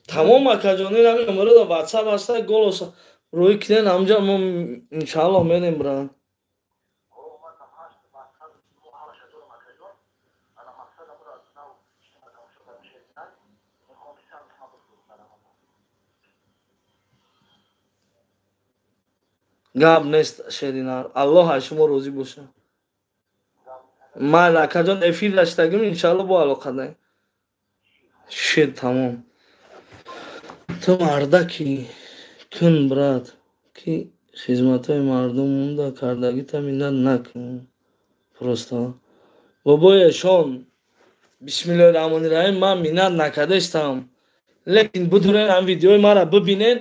تمام اکا جان این همین نمره دا واتساپ هسته گل هسته روی کنین همجا ما انشاءالله مینیم بران گپ نیست شیرینار الله شما روزی باشه مال اکا جان افیر داشتگیم انشاءالله با علاقه داریم شد تمام تو مردکی کن براد که خدمت های مردم مونده کردگی تا مینن نکن پرستا بابایشان بسم الله الرحمن الرحیم من مینت نکرده استم لیکن بدونین هم ویدیوی مرا ببینین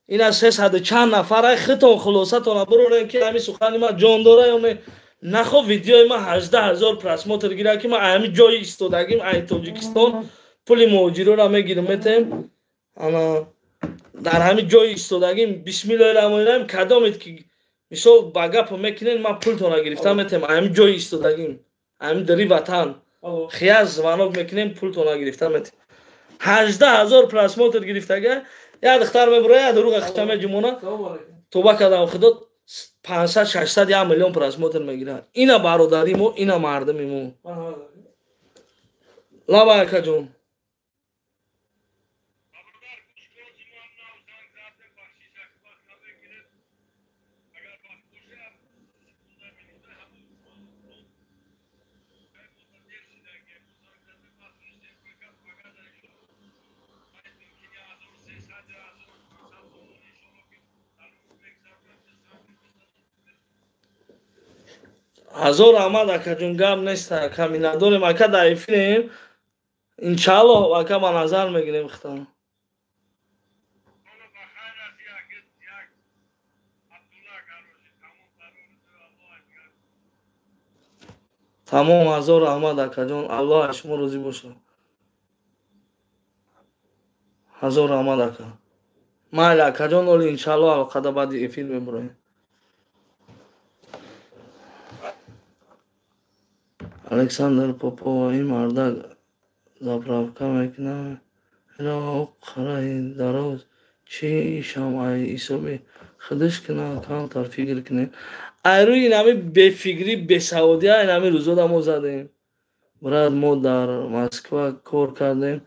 این از 300 چند نفر خطا خلاصتون برورین که همین سخنی ما جان داره یا نه نخو ویدیوی ما 18,000 پرسموتر گیره که ما همین جای ایستادگیم ای تاجیکستان پول مهاجرو را میگیرم میتیم اما در همین جای ایستادگیم بسم الله الرحمن الرحیم کدامید که مثال با گپ میکنین ما پولتون را گرفتم میتیم همین جای ایستادگیم همین دری وطن خیاز زوانوک میکنیم پولتون را گرفتم میتیم 18,000 پرسموتر گرفتگه یا دختر میبره یا دروغ اختمه جمعونه توبه کردم خدا 500-600 یا میلیون پرسموتر میگیره اینا برادری مو اینا مردمی مو لابا اکا جون هزار آمد اکا جون گم نیست اکا می نداریم اکا دایفینیم انشالله اکا با نظر میگیریم اختان تمام هزار آمد اکا جون الله شما روزی باشه هزار آمد اکا مایل اکا جون اولی انشالله القدر بعد افیر میبریم الکساندر پاپا این مرده زبرافکا میکنه اینا خرای دراز چی شمعی ایسابی خودش کنه کام تر فکر کنه ایروی این همه به فکری به سعودی ها این همه روزا دمو زدیم برای ما در مسکو کار کردیم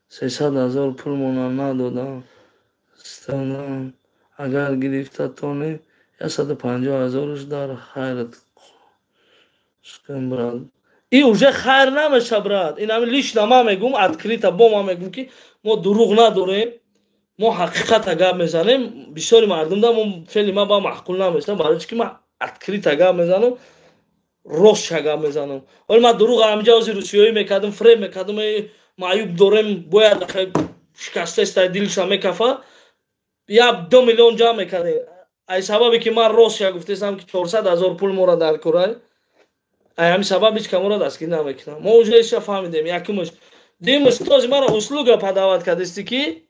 300,000 پول مونم ندادم ستانم اگر گرفته تونه 150,000 در خیرت شکن براد این اوجه خیر نمیشه براد این همه لیش نما میگم ادکریتا با ما میگم که ما دروغ نداریم ما حقیقت گپ میزنیم بسیاری مردم دا ما فعلی ما با معقول نمیشه برای چی که ما ادکریتا گپ میزنم راست گپ میزنم ولی ما دروغ همجا از روسیایی میکردم فریب میکردم معیوب داریم باید شکسته است دلش میکفه یا 2 میلیون جمع میکردیم ای سببی که من راست گفتم که 400,000 پول ما را در کره ای همین سببش که ما را دستگیر نمیکنم ما اوجهش فهمیدیم یکیمش دیمش توز ما را اسلوگ پداوت کردستی که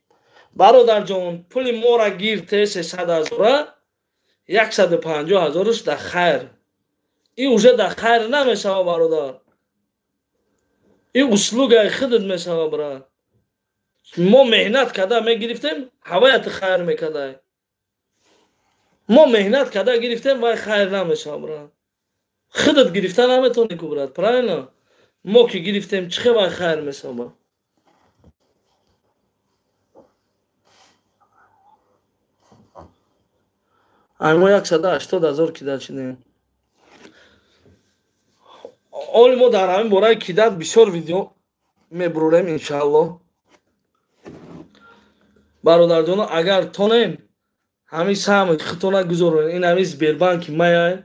برادر جان پول ما را گیرته 300,000 150,000 در خیر این اوجه در خیر نمیشه برادر این اسلوگ خودت میشه برادر ما مهنت کرده میگرفتیم هوایت خیر میکرده ما مهنت کرده گرفتیم و خیر نمیشه برادر خودت گرفته نمیتونی که برادر پراینا ما که گرفتیم چه و خیر میشه برادر ما 180,000 کیدت شدیم اولی ما در همین برای کیدت بسیار ویدیو میبروریم انشاءالله برادر جان اگر تونین همین سهم خطونه گذارین این همین سبربانک میای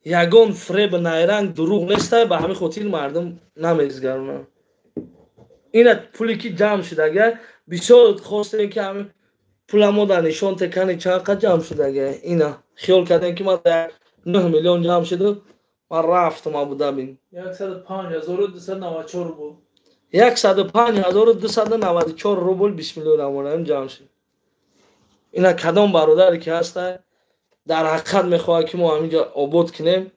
یگان فریب نیرنگ دروغ نیسته به همین خاطر مردم نمیزگرونن این پولی که جمع شده اگر بسیار خواسته که همین پول ما در نشان تکنی چقدر جمع شده اگر اینا خیال کردن که ما در 9 میلیون جمع شده من رفتم ابوظبی 105,294 بود 105,294 روبل 20 میلیون امانه جمع شد اینا کدام برادری که هسته در حقیقت میخواه که ما همینجا آباد کنیم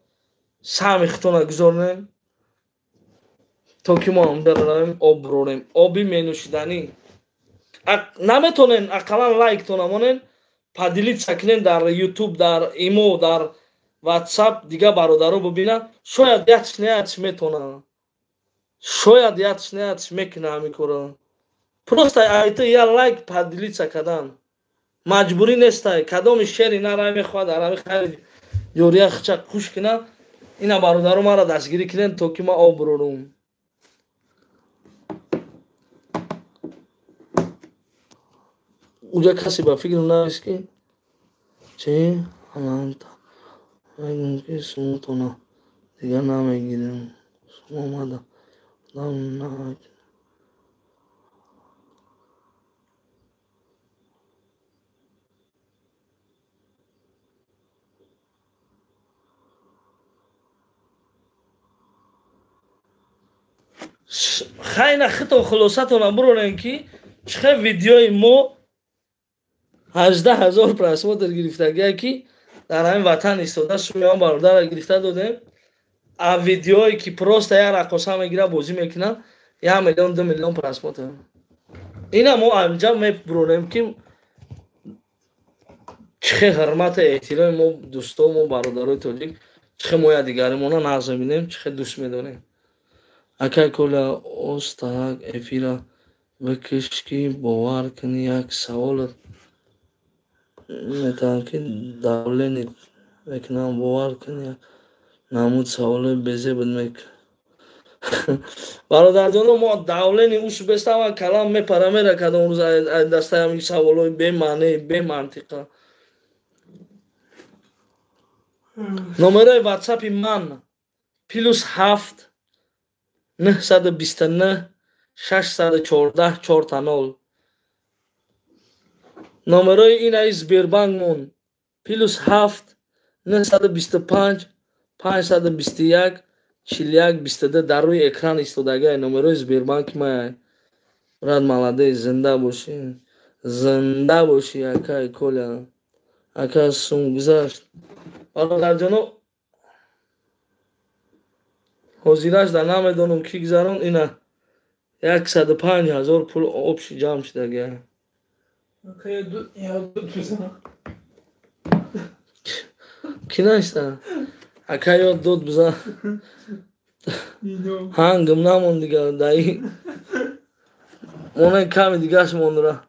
سهم خطونه گذارنیم تا که ما هم دراریم آب بروریم آبی مینوشیدنی نمیتونین اقلا لایک تونمونین پدیلیت سکنین در یوتیوب در ایمو در واتساپ دیگه برادرو ببینن شاید یادش میتونه شاید یادش میکنه همین کارو پروست ایتا یا لایک پدیلیت سکدن مجبوری نیسته کدام شعری نرای میخواد عربی خیلی جوری خچک خوش کنه اینا برادرو ما را دستگیری کنن تا که ما آب برورم اونجا کسی با فکر نمیست که چه الان میگم که سموتونا دیگه نمیگیرم سمو آمده نمیگیرم خیلی خطا خلاصتون برونن که چه ویدیوی ما 18,000 پرسماتر گرفته که در همین وطن ایستاده سویان برادر گرفته دادیم ا ویدیویی که پروست یا رقاصه میگیره بازی میکنه 1 میلیون 2 میلیون پرسماتر اینا ما همجا میبرونیم که چه حرمت احترام ما دوستا ما برادرای تاجیک چه ما دیگرمون نازم میدیم چه دوست میدونیم اکا کلا استاق افیرا بکش کی باور کنی یک سوال میتونم که دولنی بکنم باور کنی نمود سوال بزه بود میک برادر جانو ما دولنی اوش بستم و کلام میپره را کدام روز دسته همی سوالای به معنی به منطقه نمره واتساپی من +7 929 614 4 نمره این از بیربانک مون +7 925 521 41 22 در روی اکران ایستادگی نمره سبربانک ما براد ملاده زنده باشی اکای کلا اکا سوم گذاشت برادر جانو حضیرش در نمیدونم کی گذارون اینا 105,000 پول آبش جمع شده گه Okay, ja, du bist کی نیستن اکا یاد داد بزن اینو هنگم نمون دیگه دایی اونه کمی دیگه اش موندره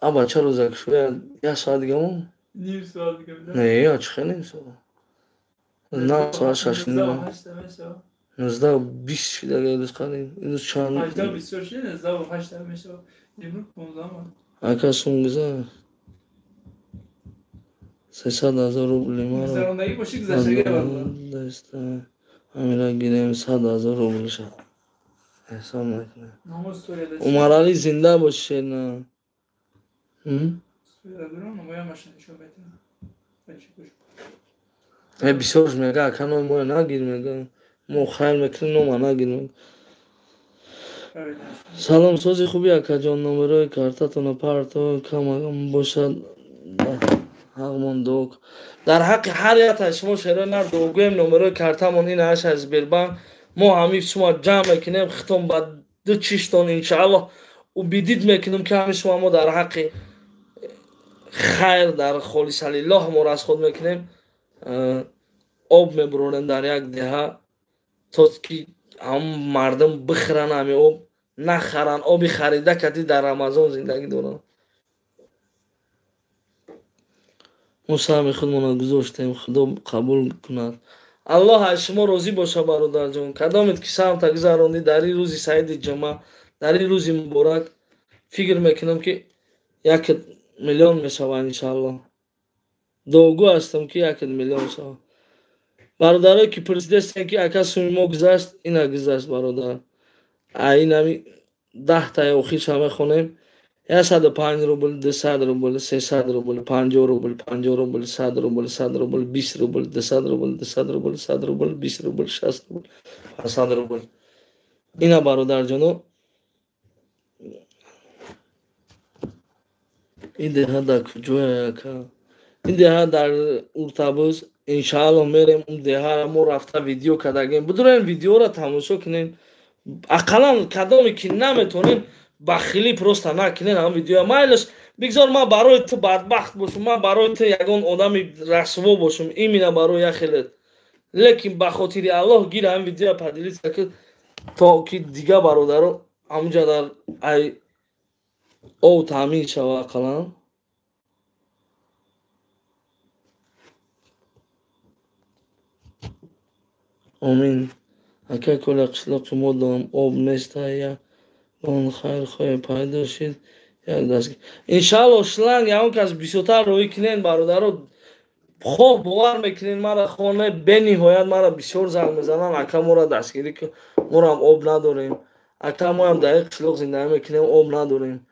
ابا چه روزه که شوید یه ساعت دیگه مون نیم ساعت دیگه میدم نه یا چخه نیم ساعت نه ساعت شش نیم 19 و 20 شده دیگه ایدوز قدیم ایدوز چند 18 و 24 19 و 8 میشه امروز 15 من اکا سونگزه 300,000 روبل ما رو زرندگی باشی گذشته دسته همینا گیریم 100,000 روبل شد حساب نکنه ناموز توی عمر علی زنده باشه نه بسیارش میگه اکا نوی ما نگیر میگه ما خیل میکنیم نو ما نگیر میگه سلام سازی خوبی اکا جان نمبرهای کارتاتون پارتو کم باشد حقمون دوک در حق هر یک شما شروع نر دوگویم نمبرهای کارتامون این هش از بیربان ما همی شما جمع میکنیم ختم با دو چیشتون انشاءالله و بیدید میکنیم که همی شما ما در حق خیر در خالص لله ما را از خود میکنیم آب میبرونیم در یک دهه تا که هم مردم بخرن همی آب نخرن آبی خریده کتی در رمضان زندگی دارن ما سهم خودمون گذاشتیم خدا قبول کند الله از شما راضی باشه برادر جان کدامت که سهم تا گذراندی در این روزی سعید جمعه در این روزی مبارک فکر میکنم که 1 میلیون میشود انشاءالله دوگو هستم که 1 میلیون شود برادرای که پرسیدستن که اکا سوی ما گذشت اینا گذشت برادر این همی 10 تای آخیش همه خونیم 105 روبل 200 روبل 300 روبل 50 روبل 50 روبل 100 روبل 100 روبل 20 روبل 200 روبل 200 روبل 100 روبل 20 روبل 60 روبل 500 روبل اینا برادر جانو این دهه در کجای اکا این دهه در ارتباز انشاءالله میریم اون دهه را ما رفته ویدیو کردگیم بدون ویدیو را تماشا کنین اقلا کدامی که نمیتونین بخیلی پروستا نکنین هم ویدیو مایلش بگذار ما برای تو بدبخت باشم ما برای تو یگان آدم رسوا باشم این مینا برای خیلی لیکن بخاطر الله گیر هم ویدیو پدیلیت که تا که دیگه برادر همونجا در ای او تامین شوه اقلا آمین اکا کل اقشلاق ما دارم آب نیست یا اون خیر خواهی پیدا شد یک دست انشاءالله شلنگ یا اون که از بیشتر روی کنین برادر رو خوب باور میکنین مرا خانه به نهایت مرا بسیار زنگ میزنن اکا ما را دستگیری که ما را هم آب نداریم اکا ما هم در قشلاق زندگی میکنیم آب نداریم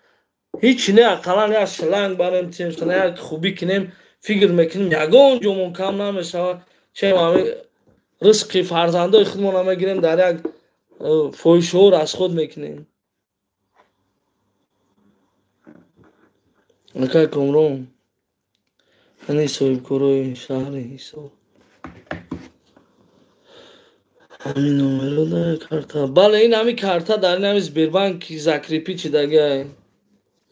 هیچ نه اقلا یک شلنگ بریم تیم یک خوبی کنیم فکر میکنیم یگان جمعون کم نمیشه چه همه رزق فرزندای خودمون هم میگیریم در یک فوشور از خود میکنیم اکا کمرون هنی صاحب کروی شهر حساب همین نمرو داره کارتا بله این همی کارتا در این همی زبیربانک زکری پیچی دگه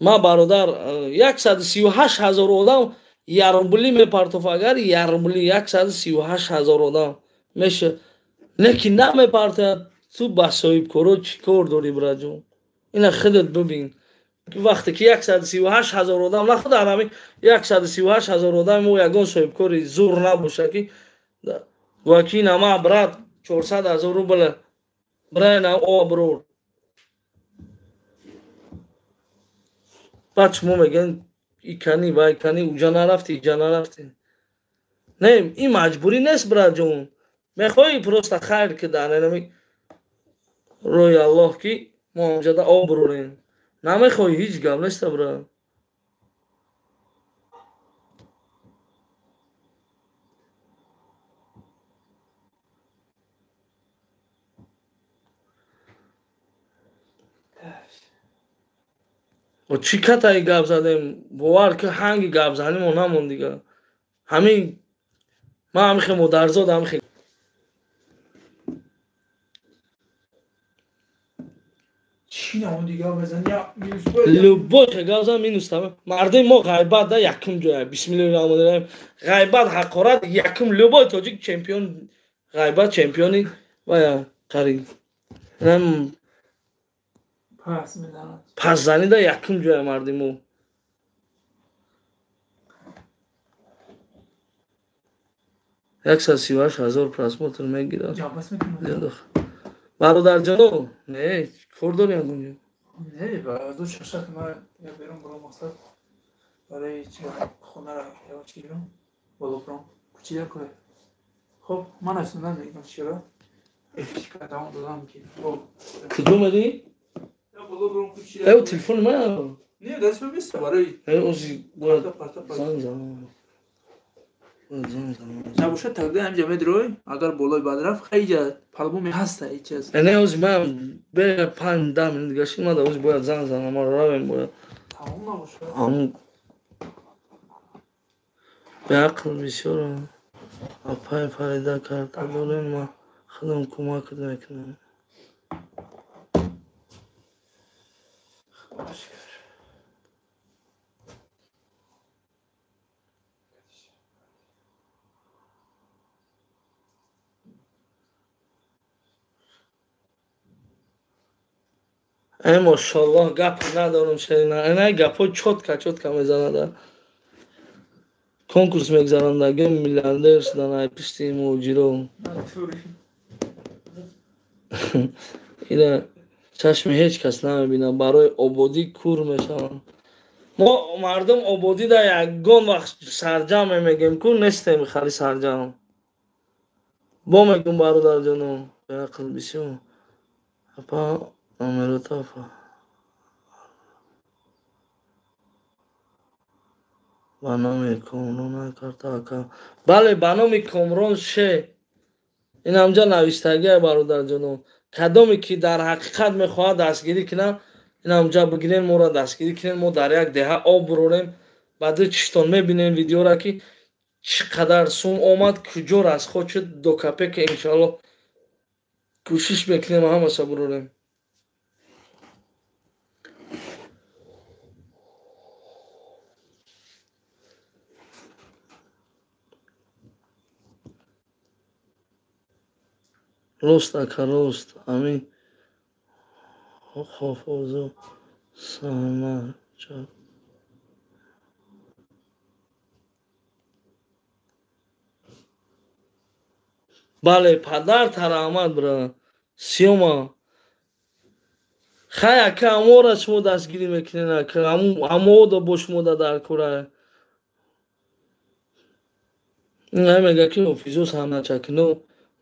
ما برادر 138,000 آدم یارمبولی میپرتوف اگر یارمبولی 138,000 آدم میشه لیکن نمیپرته تو با صاحب کرو چی کار داری براجون اینا خودت ببین وقتی که 138,000 آدم نه خدا همین 138,000 آدم مو یگان صاحب کاری زور نباشه که وکی نما برات 400,000 روبل برای نه آبرور بچ مو میگن ای کنی وای کنی اوجا نرفتی اینجا نرفتی نه این مجبوری نیست براجون میخوای پروستا خیر که دانه روی الله کی ما اونجا دا آبروریم نمیخوای هیچ گم نیست برا و چی کتایی گپ زدیم باور که هنگی گپ زنیم و نمون دیگه همین ما هم خیلی مدرزاد هم خیلی چی نمون دیگه بزن یا minus باید любой гавза минус тама мардои мо ғайбат да якум ҷоя бисмиллаҳир-раҳмонир-раҳим ғайбат ҳақорат якум любой тоҷик чемпион ғайбат чемпиони вая қариб инам پس میزنم пасзанида якум ҷоя марди мо 138,000 просмотр мегирад جا بس میتونم бародарҷоно не кор дорем онҷо نه باید دو شخصت ما یا بیرون برو مقصد برای چی خونه را یا چی بیرون بالا برام کوچیده کنه خب من اصلا نمیگم چرا افیش کتام دادم که خب куҷо мерӣ یا بالا برام کوچیده ев телефони ман نه دست بمیسته برای ози бояд پرتا занг занам занг занам نباشه تقدیر همجا میدروی اگر بالای بعد رفت خیلی پالبومی هسته هیچ چیز не ози ман бе 5-10 минут гашти мада ози бояд занг занам ман равем бояд تمام نباشه ҳам беақл бисёр апай фарида карда дорем ма худам кӯмак мекунам мошаллоҳ гапи надорам шерина ина гапҳо чотка мезанада конкурс мегзарандаги миллионер шудан ай пишти муҳоҷиро ира чашми ҳеҷ кас намебинад барои ободӣ кур мешаванд мо мардум ободида ягон вақт сарҷамъ мегем ку нестем хали сарҷамъ бо мегум бародарҷоно беақл бисёр апа номеротафа ба номи комрон картака бале ба номи комрон ше ин ҳамҷа навиштагия бародарҷоно кадоме ки дар ҳақиқат мехоҳад дастгирӣ кунад ин ҳамҷа бигирен моро дастгирӣ кунед мо дар як деҳа об бурорем баъди чиштон мебинем видеора ки чӣ қадар сум омад куҷо расход шуд до копейка иншоаллоҳ кӯшиш мекунем ҳамаша бурорем рост ака рост ҳамин хофозу самача бале падар тараҳмад бра сиёма хай ака амора шумо дастгирӣ мекунед ака амода бо шумода дар кора ин мега ки офизо самачакино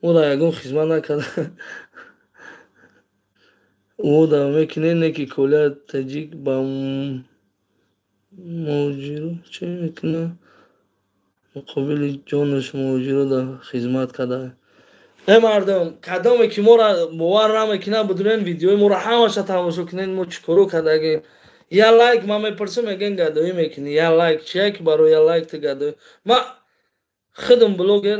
мора ягон хизмат накарда ода мекунед не ки колия таҷик ба муҳоҷиро чӣ мекунад муқобили ҷонош муҳоҷиро дар хизмат карда мардум кадоме ки моро бовар намекунад бидунед видеои моро ҳамаша тамошо кунед мо чӣ коро кардагем я лайк ман мепурсам мегӯянд гадоӣ мекунӣ я лайк чия ки барои я лайк ту гадоӣ ма худам блогер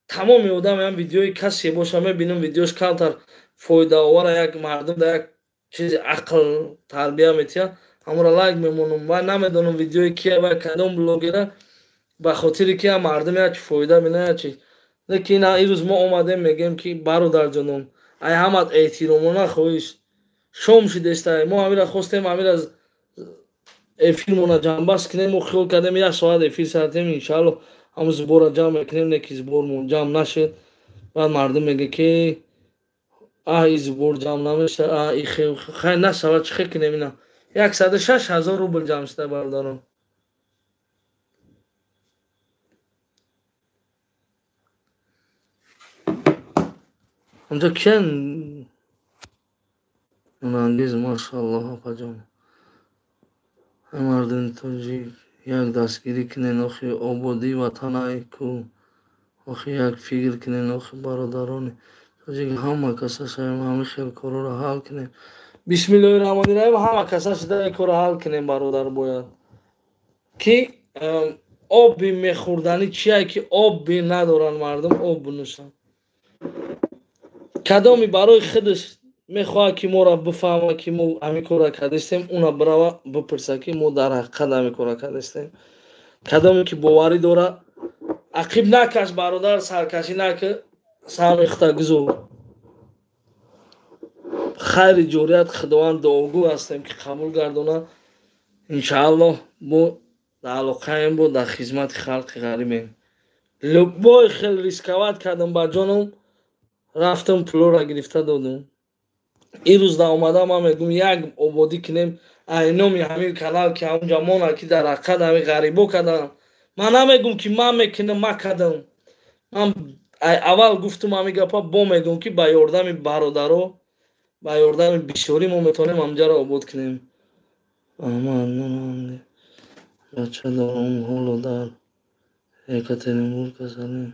тамоми одамам видеои касе боша мебинам видеош камтар фоидаовара як мардум дар як чизи ақл тарбия метиҳад ҳамора лайк мемонам ва намедонам видеои кия ва кадом блогера ба хотири ки мардум як фоида бинад чи лекин имрӯз мо омадем мегем ки бародарҷонон ай ҳамат эҳтиромона хоҳиш шом шудестай мо ҳамира хостем ҳамира эфирмона ҷамъбаст кунем мо хиёл кардем 1 соат эфир сартем иншоаллоҳ ҳамун збора ҷамъ мекунем не ки збормон ҷамъ нашед баъд мардум мега ки ин збор ҷамъ намешавад хай нашавад чӣ хел кунем ина 106,000 рубл ҷамъ шуда бародарон онҷа киян муҳандис машаллоҳ апаҷон мардуми тоҷик як дастгирӣ кунед охи ободии ватанае ку охи як фикр кунед охи бародарони тоҷик ҳама каса шавем ҳамин хел корро ҳал кунем бисмиллаҳир-раҳмонир-раҳим ҳама каса шуда ин корро ҳал кунем бародар бояд ки оби мехӯрданӣ чия ки оби надоранд мардум об бинӯшанд кадоми барои худаш мехоҳад ки моро бифаҳма ки мо ҳамин корро кардастем, уна бирава бипурса ки мо дар ҳақиқат ҳамин корро кардастем. Кадоме ки боварӣ дора, ақиб накаш бародар, саркашӣ нака, сар рехта гузор. Хайри ҷорият худованд дуогӯ ҳастем ки қабул гардона. Иншааллоҳ мо дар алоқаем бо дар хизмати халқи ғарибем. Любой хел рисковат кардам ба ҷонам, рафтам пулоро гирифта додам. Ирӯз да омада ман мегӯм як ободӣ кинем айноми ҳамин канал ки ҳамунҷа мона ки дар ҳақиқат ҳамин ғарибо кардам. Ман намегӯм ки ман мекунам, ман кардам. Ман аввал гуфтам ҳамин гапа бо мегӯм ки ба ёрдами бародаро, ба ёрдами бисёрӣ мо метавонем ҳамҷаро обод кунем. бача дорам ҳоло дар Екатеринбург касалем.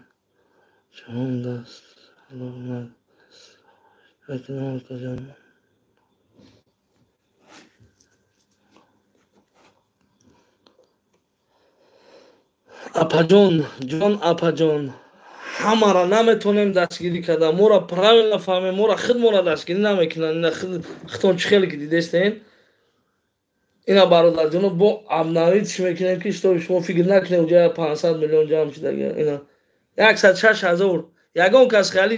Чаҳон даст апаҷон, ҷон апаҷон, ҳамаро наметонем дастгирӣ карда. Моро правилно фаҳмем, моро худ моро дастгирӣ намекунанд. Ина худтон чӣ хеле ки дидестен? Ина бародарҷоно бо абнавӣ чӣ мекунем ки шумо фикр накунед ҷоя 500 миллион ҷамъ шудага. Ина 106,000 ягон кас хали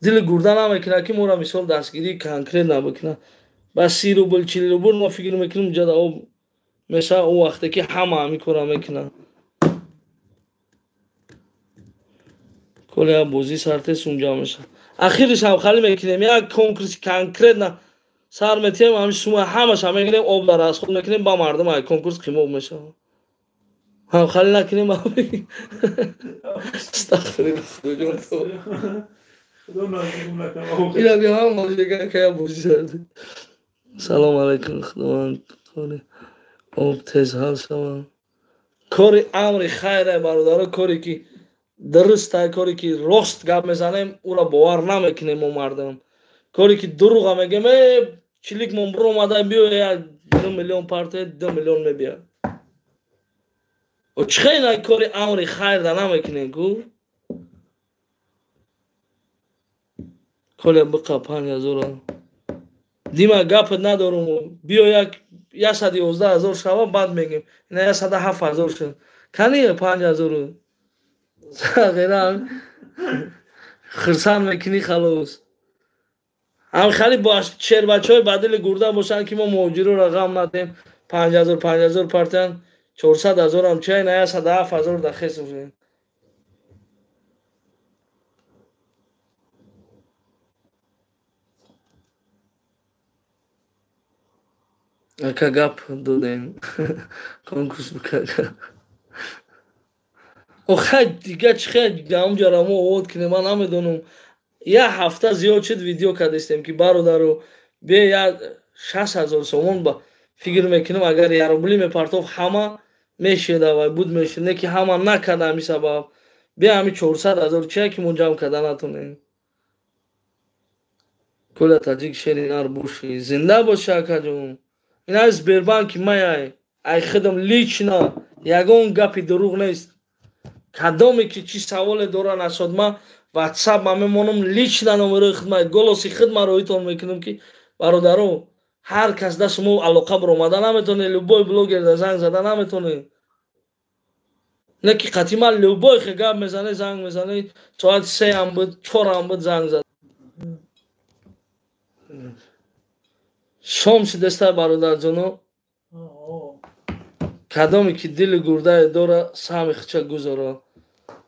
дили гурда намекунад ки моро мисол дастгирии конкрет набикунад. Ба 30 рубл 40 рубл мо фикр мекунем ҷада об меша у вақте ки ҳама ҳамин кора мекунад. коли бозӣ сартес унҷа меша. Ахириш ҳам хали мекунем як конкурси конкрет на сар метиҳем, ҳамин сума ҳамаша мегирем, об дар расход мекунем, ба мардум ай конкурс қимоб мешавад. ҳам хали накунем. Астағфируллох хуҷон то. Ина ҳам мазега кая бозӣ сартес. Салом алайкум худованд кори об тез ҳал шавад. Кори амри хайре бародаро, коре ки дурустай, коре ки рост гап мезанем, уро бовар намекунем мо мардум. Коре ки дурӯға мегем, чилик мон бир омада биё 2 миллион партия 2 миллион мебиёд. Чӣ ина кори амри хайр да намекунем ку? Коли биқа 5,000 дима гапат надорум. Биё 111,000 шава, баъд мегем ина 107,000 шуд. Кани 5,000 хурсанд мекунӣ халос. ҳам хали шербачаҳои ба дили гурда бошанд ки мо муҳоҷироро ғам надем. 5,000 партиян 400,000 ам чай на 107,000 да хес мешавем. ака гап додем конкурс бикарда. охай дига чӣ хел ҳамҷаро мо овод кунем, ман намедонам. як ҳафта зиёд шуд видео кардастем ки бародаро бе 6,000 сомон ба фикр мекунем агар 1 рубли мепартофт ҳама мешедавай буд мешуд, не ки ҳама накарда ҳамин сабаб. бе ҳамин 400,000 чия ки мо ҷамъ карда натонем. кӯла таҷик шери нар бошӣ, зинда бошӣ акаҷон. ина Сбербанки маяй ай худам лично ягон гапи дурӯғ нест. кадоме ки чӣ саволе дора насод, ма WhatsApp ма мемонам лично номерои хидмат, голоси хидматро роитон мекунам ки бародаро ҳар кас да шумо алоқа биромада наметонед, любой блогер да занг зада наметонед. не ки қатъи ман любой хе гап мезанед, занг мезанед, соат 3 ам буд 4 ам буд занг зад. шом шудеста бародарҷоно. кадоме ки дили гурдае дора, сами хуча гузоро.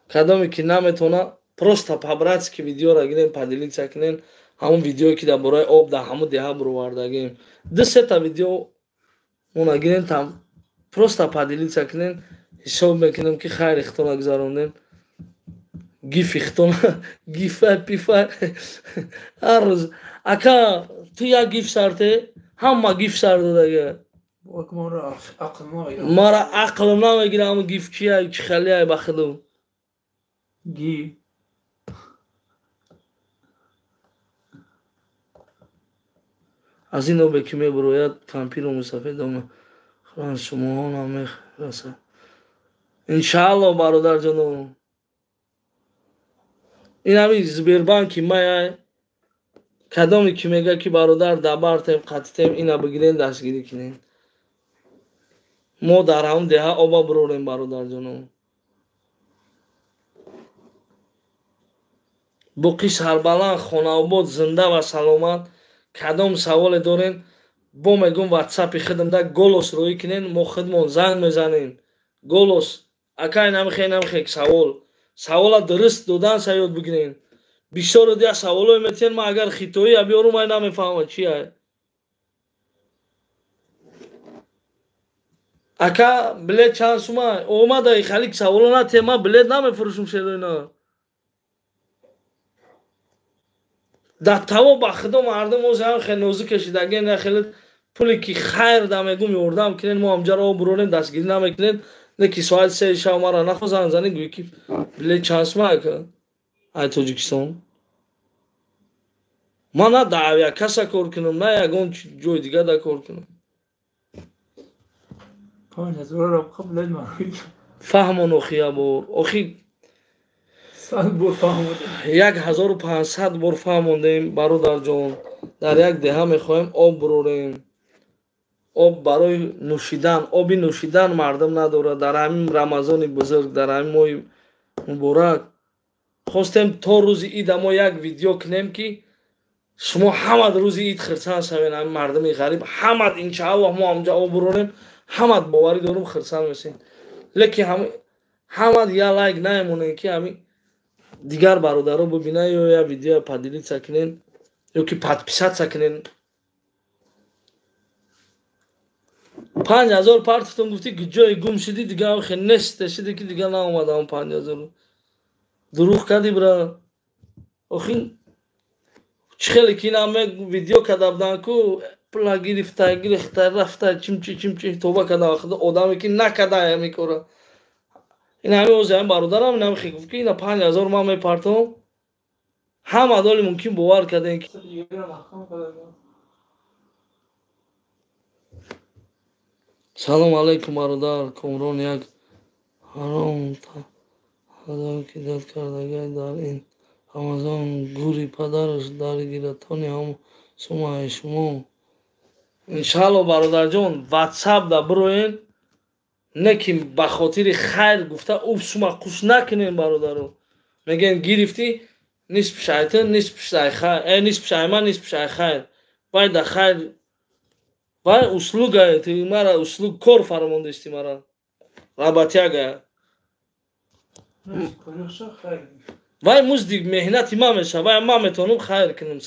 кадоме ки наметона просто по-братски видеоро гирем, поделиться кунем. ҳамон видеое ки дар бораи об дар ҳамон деҳа бировардагем. 2-3 та видео мо нагирем, там просто поделиться кунем. ҳисоб мекунем ки хайри хутона гузарондем. гифи хутона гифа пифа ҳар рӯз ака ту як гиф сарте, ҳама гиф сар додага. мара ақлм намегира ҳамон гиф чия чӣ халияй ба худо. аз ин обе ки мебурояд кампиру сафедома хуран шумоҳо намерасад. иншааллоҳ бародарҷоно. این همی زبیربانکی مایه کدامی که میگه که برادر دبرتیم قطتیم اینا بگیرین دستگیری کنین ما در هم ده آبا بروریم برادر جانم بقی سربلند خانواد زنده و سلامت کدام سوال دارین با میگم واتساپی خدم ده گولوس روی کنین ما خدمون زنگ میزنین گولوس اکای نمیخوای سوال درست دادن سیاد بگیرین بیشتر دیگه سوالای میتین ما اگر خیتویی ابیارو ما نمیفهمم چیه اکا بلد چند سوما اومده خالی سوالا نه تیما بلد نمیفروشم شروینا در تمام بخدا مردم او زن خیلی نوزو کشیدگی نه خیلی پولی که خیر دمیگم یوردم کنین ما همجا رو برونیم دستگیری نمیکنین نه که ساعت 3 شب ما را نخوا زن زنی گوی که بلد چند سوما اکا ای توجیکستان ما نه دعویه کسا کار کنم نه یکون جوی دیگه دا کار کنم 5000 را قبل نمارید فهمون اخیه بور اخی 100 بار فهموندیم 1500 بار فهموندیم برادر جان در یک دهه میخوایم آب بروریم آب برای نوشیدن آبی نوشیدن مردم نداره در همین رمضان بزرگ در همین ماه مبارک خواستیم تا روز عید ما یک ویدیو کنیم که شما همه روز عید خرسان شوین همین مردم غریب همه انشاءالله ما همجا آب بروریم همه باوری دارم خرسان میشین لیکن همه یا لایک نمیمونه که همین دیگر برادرها ببینه یا ویدیو پادیلیت سکنین یا که پادپیسات سکنین 5000 پارتتون گفتی که جای گم شدی دیگه هم خیلی نشته شدی که دیگه نامده هم 5000 دروغ کردی برا آخین چه خیلی که این همه ویدیو کدابدن که پلا گرفته رفته چیم توبه کده آدمی که نکده همی کره این همه اوزه برادرم این همه خیلی گفت که این 5000 ما میپارتم همه دالی ممکن باور کده این که سلام علیکم برادر کامران یک حرام حرام که داد کردگه در این رمضان گوری پدرش در گیرتانی هم سمای شما انشالله برادر جان واتساپ دا بروین نکیم بخاطر خیر گفته او شما قوش نکنین برادرو میگن گرفتی نیست پشایتن نیست پشای خیر نیست پشای من نیست پشای خیر باید دا خیر وای اسلوب گه تو مرا اسلوب کار فرماندستی مرا رابطه گه وای مزدی مهنتی ما میشه وای ما میتونم خیر کنم 100%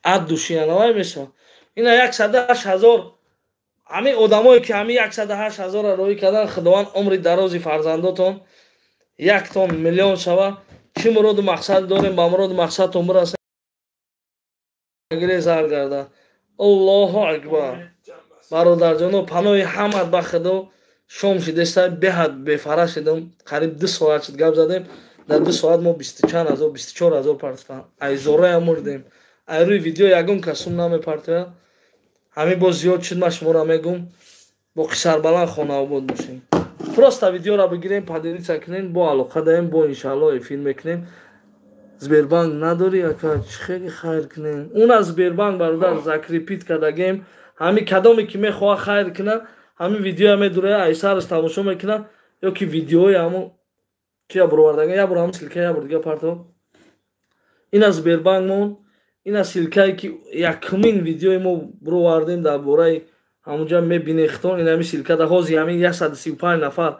عد دوشیانه وای میشه اینا 108000 همه آدمایی که همه 108000 روی کردن خداوند عمر درازی فرزنداتون 1 میلیون شوه چی مراد مقصد داریم با مراد مقصدتون برسه گریزار گرده الله اکبر برادر جانو پناه همت به خدا شام شده بهد بفره شدم قریب 2 ساعت شد گپ زدیم در 2 ساعت ما 24000 پرتفن ای زوره هم مردیم ای روی ویدیو یگون کسوم نمیپرته همین باز زیاد شد ما شما را میگم با قصر بلند خانه آباد باشیم پروستا ویدیو را بگیریم پادری سکنین با علاقه داریم با انشالله فیلم میکنیم زبیربانک نداری اکا خیلی خیر کنین اون از زبیربانک برادر ذکر ریپیت کردگیم همین کدامی که میخواه خیر کنه همین ویدیو همه دوره ایسارش تماشا میکنه یا که ویدیوی همون چیا بروردگه یا برو هم سلکه یا برو دیگه پرتو این از زبیربانک مون این از سلکه که یکمین ویدیوی ما بروردیم در باره همونجا میبینی اختون این همین سلکه در حوزی همین 135 نفر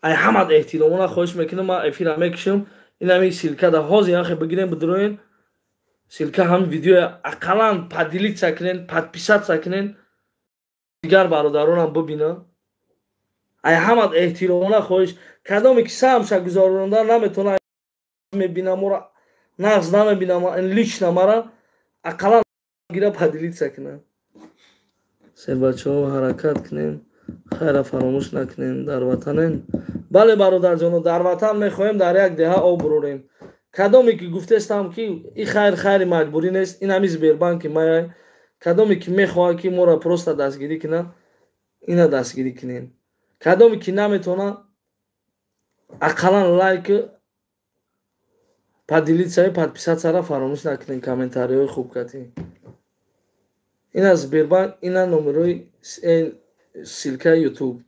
ای همه احترامونه خواهش میکنم ما افیر همه کشم این همین سلکه در حوزی همه بگیریم بدروین سلکه هم ویدیو اقلا پادیلیت سکنین پادپیسات سکنین دیگر برادران هم ببینه ای همه احترامونه خواهش کدامی که سامشا گذارونده نمیتونه میبینه مرا نغز نمیبینه این لیچ نماره اقلا گیره پادیلیت سکنه سه بچه ها حرکت کنیم خیر فراموش نکنیم در وطنین بله برادر جانو در وطن میخوایم در یک دهه آب بروریم کدامی که گفته استم که این خیر مجبوری نیست این همیز زبیربانک ما کدامی که میخواه که ما را پروستا دستگیری کنه اینا دستگیری کنین کدامی که نمیتونه اقلا لایک поделиться, подписаться фаромӯш накунед, комментариҳои хуб кардед. ин аз Сбербанк, ина номерои силкаи YouTube.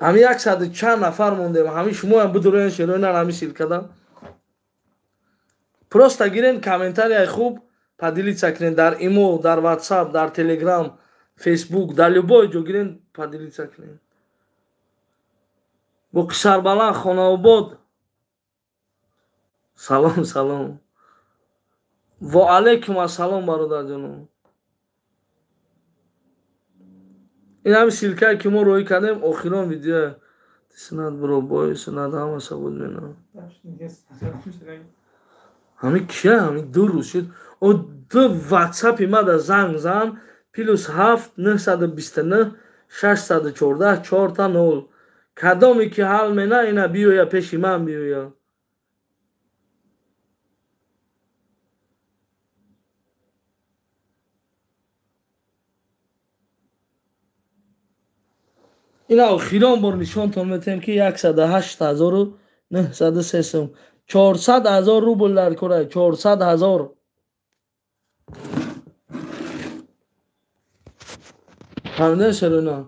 ҳами 100 чанд нафар мондем, ҳами шумоам бидуроен шероинар ҳами силкада. Просто гирен комментарияи хуб поделиться кунед дар имо, дар WhatsApp, дар Telegram, Facebook, дар любой ҷо гирен поделиться кунед. Бо Қишарбаланд, Хонаобод. Салом, салом. Ва алейкум ассалом бародарҷонам. ин ҳами силкае ки мо роҳӣ кардем, охирон видео снад бро бой снад ҳама сабуд мена. ҳами кия ҳами ду рӯз шуд. О ду WhatsApp-и мада занг зан +7 929 614 4 кадоме ки ҳал мена ина биёя пеши ман биёя. ина охирон бор нишонтон метем ки 108,903 сум 400,000 рубл дар кора 400,000. ҳамда шарона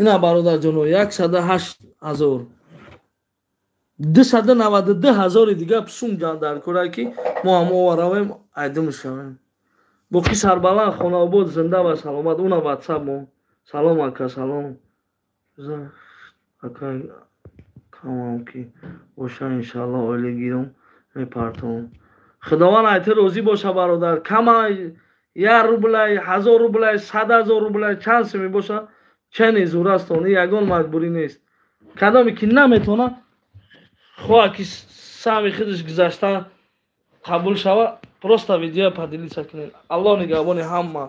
ина бародарҷоно 108,000 292,000 дига сум ҷамъ дар кора ки мо ҳам оваравем айда мешавем. бо Қишарбаланд, Хонаобод зинда ва саломат. уна WhatsApp мо. Салом ака, салом. ака камам ки боша иншаллоҳ оилагирам мепартовам. худованд айти розӣ боша бародар. кама 1 рублай, 1000 рублай, 100,000 рублай чанд суми боша чени зураст он ягон маҷбурӣ нест. кадоме ки наметона хоҳа ки сами худаш гузашта қабул шава, просто видео поделиться кунед. аллоҳ нигаҳбони ҳама.